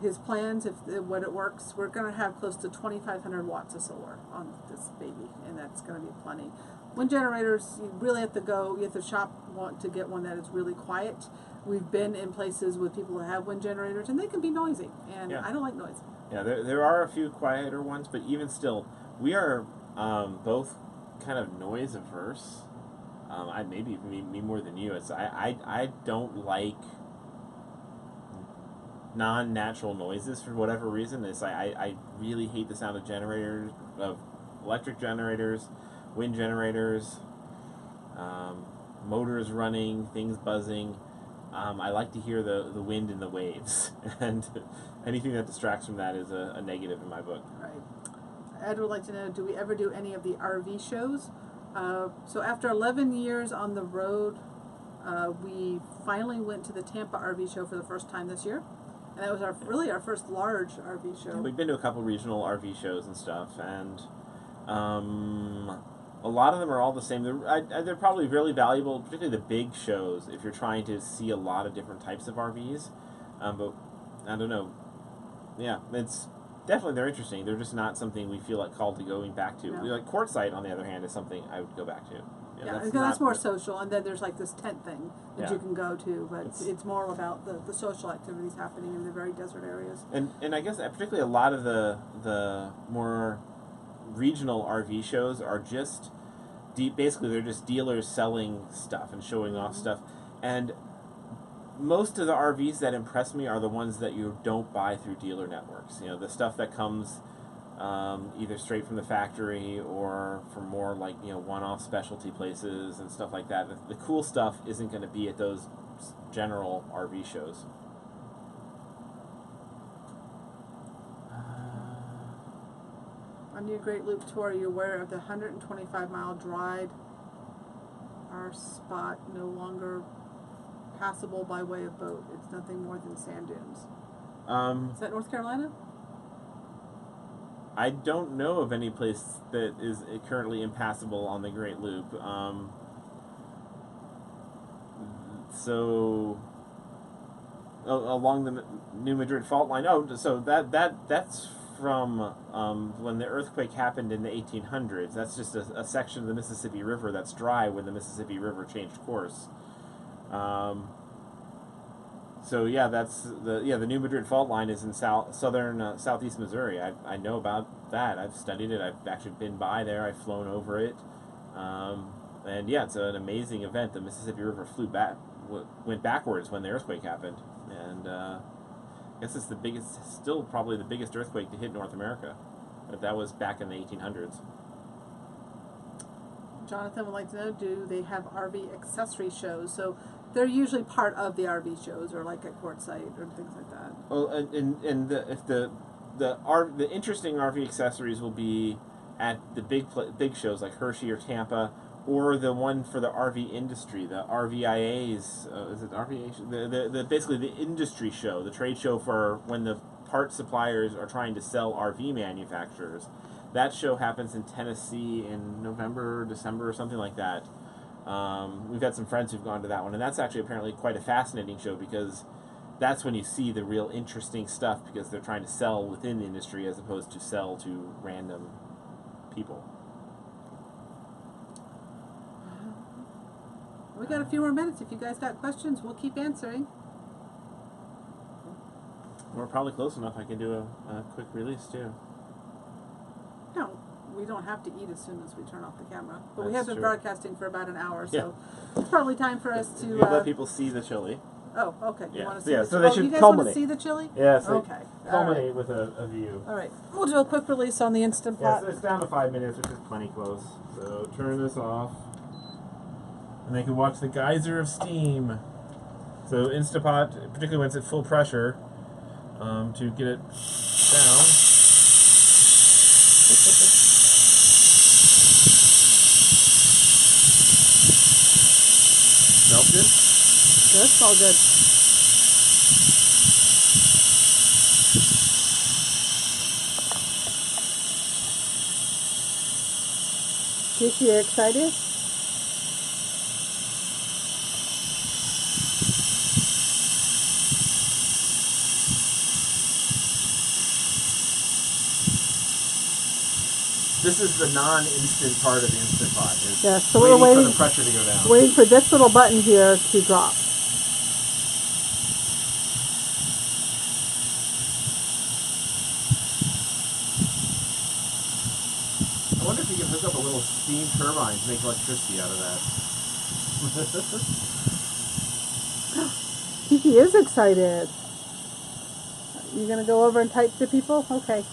his plans, when it works, we're going to have close to 2,500 watts of solar on this baby, and that's going to be plenty. Wind generators, you really have to go, you have to shop, want to get one that is really quiet. We've been in places with people who have wind generators, and they can be noisy, and I don't like noise. Yeah, there are a few quieter ones, but even still, we are both kind of noise averse. I maybe me more than you. I don't like non-natural noises for whatever reason. I really hate the sound of generators, of electric generators, wind generators, motors running, things buzzing. I like to hear the wind and the waves, and anything that distracts from that is a negative in my book. Right. Ed would like to know, do we ever do any of the RV shows? So after 11 years on the road, we finally went to the Tampa RV show for the first time this year. And that was really our first large RV show. Yeah, we've been to a couple regional RV shows and stuff, and a lot of them are all the same. They're probably really valuable, particularly the big shows, if you're trying to see a lot of different types of RVs. But I don't know. Yeah, definitely they're interesting. They're just not something we feel like called to going back to. No. Like Quartzsite, on the other hand, is something I would go back to. Yeah, that's more social, and then there's like this tent thing that Yeah. you can go to, but it's more about the social activities happening in the very desert areas. And I guess particularly a lot of the more regional RV shows are just basically they're just dealers selling stuff and showing off stuff, and most of the RVs that impress me are the ones that you don't buy through dealer networks. You know, the stuff that comes either straight from the factory or from more like, you know, one-off specialty places and stuff like that. The cool stuff isn't going to be at those general RV shows. On your Great Loop tour, you're aware of the 125-mile dried our spot no longer passable by way of boat. It's nothing more than sand dunes. Is that North Carolina? I don't know of any place that is currently impassable on the Great Loop. So along the New Madrid fault line. Oh, so that's from when the earthquake happened in the 1800s. That's just a section of the Mississippi River that's dry when the Mississippi River changed course. So yeah, that's the New Madrid fault line is in southeast Missouri. I know about that. I've studied it. I've actually been by there. I've flown over it, and yeah, it's an amazing event. The Mississippi River went backwards when the earthquake happened, and I guess it's still probably the biggest earthquake to hit North America. But that was back in the 1800s. Jonathan would like to know, do they have RV accessory shows? So they're usually part of the RV shows, or like at Quartzsite or things like that. Well, and the interesting RV accessories will be at the big shows like Hershey or Tampa, or the one for the RV industry, the RVIA's. Is it RVA? The basically the industry show, the trade show for when the part suppliers are trying to sell RV manufacturers. That show happens in Tennessee in November or December or something like that. We've had some friends who've gone to that one, and that's actually apparently quite a fascinating show because that's when you see the real interesting stuff, because they're trying to sell within the industry as opposed to sell to random people. We got a few more minutes. If you guys got questions, we'll keep answering. We're probably close enough. I can do a quick release too. No, we don't have to eat as soon as we turn off the camera. But we That's have been true. broadcasting for about an hour, so Yeah. it's probably time for us to... You let people see the chili. Oh, okay. You Yeah. want to see Yeah, the so they chili? should You guys want to culminate. see the chili? Yeah, so Okay. culminate with a view. All right. We'll do a quick release on the Instant Yeah, Pot. so it's down to 5 minutes, which is plenty close. So turn this off, and they can watch the geyser of steam. So Instapot, particularly when it's at full pressure, to get it down. Smells good? Good. It's all good. Casey, you're excited? This is the non-instant part of the Instant Pot. Is Yeah, so we're waiting for waiting- the pressure to go down. Waiting for this little button here to drop. I wonder if you can hook up a little steam turbine to make electricity out of that. Kiki is excited. You gonna go over and type to people? Okay.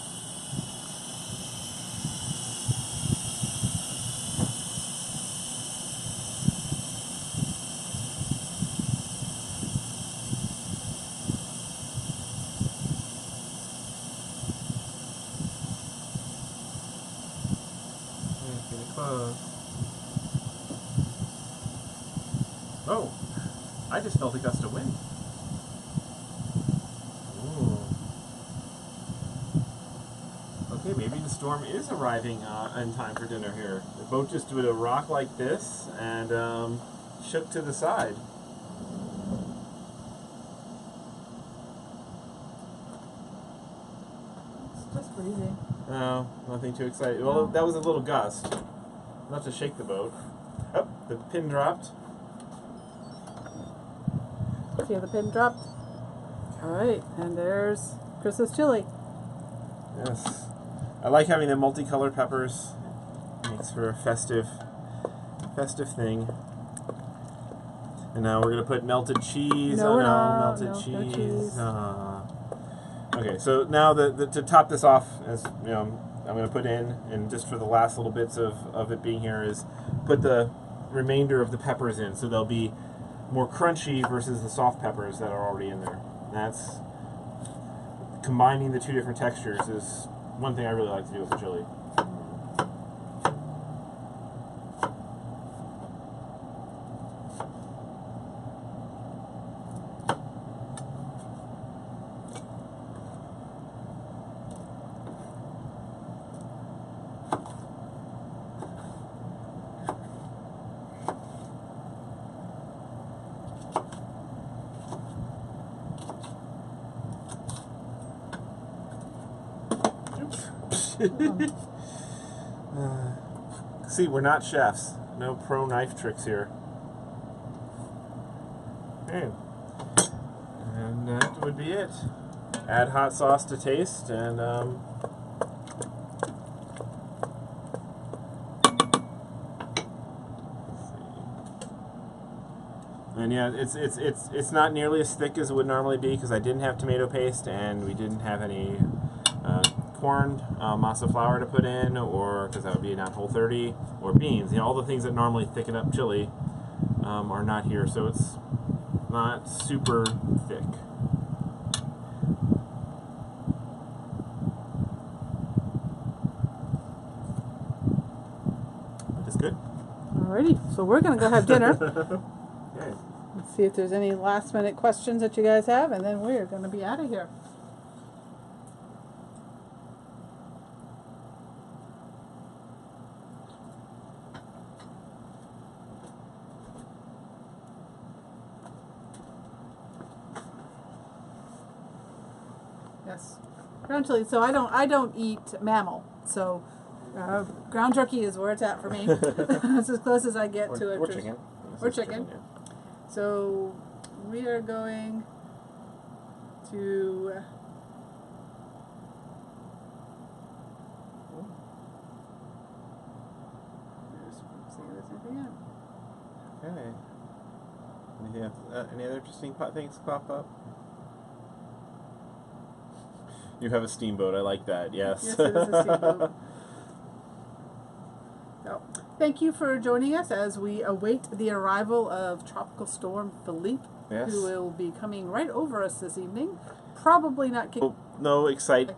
Getting close. Oh, I just felt a gust of wind. Ooh. Okay, maybe the storm is arriving in time for dinner here. The boat just did a rock like this and shook to the side. It's just crazy. No, nothing too exciting. Well, that was a little gust. Not to shake the boat. Oh, the pin dropped. See how the pin dropped? Alright, and there's Chris's chili. Yes. I like having the multicolored peppers. Makes for a festive thing. And now we're going to put melted cheese. No, we're not. Melted No, cheese. no cheese. Okay, so now to top this off, as you know, I'm going to put in, and just for the last little bits of it being here, is put the remainder of the peppers in, so they'll be more crunchy versus the soft peppers that are already in there. That's combining the two different textures is one thing I really like to do with the chili. See, we're not chefs. No pro knife tricks here. Okay. And that would be it. Add hot sauce to taste, and yeah, it's not nearly as thick as it would normally be because I didn't have tomato paste and we didn't have any corn masa flour to put in, or because that would be not Whole30, or beans. You know, all the things that normally thicken up chili are not here, so it's not super thick. But it's good. Alrighty, so we're gonna go have dinner. Okay. Let's see if there's any last minute questions that you guys have, and then we're gonna be out of here. Yes, ground chili. So I don't eat mammal. So ground turkey is where it's at for me. It's as close as I get to it. Or chicken. Or chicken. Yeah. So we are going to see if there's anything else. Okay. Any other interesting things pop up? You have a steamboat. I like that. Yes. Yes, it is a steamboat. So, thank you for joining us as we await the arrival of Tropical Storm Philipe, Yes. who will be coming right over us this evening. Probably not. No, excite.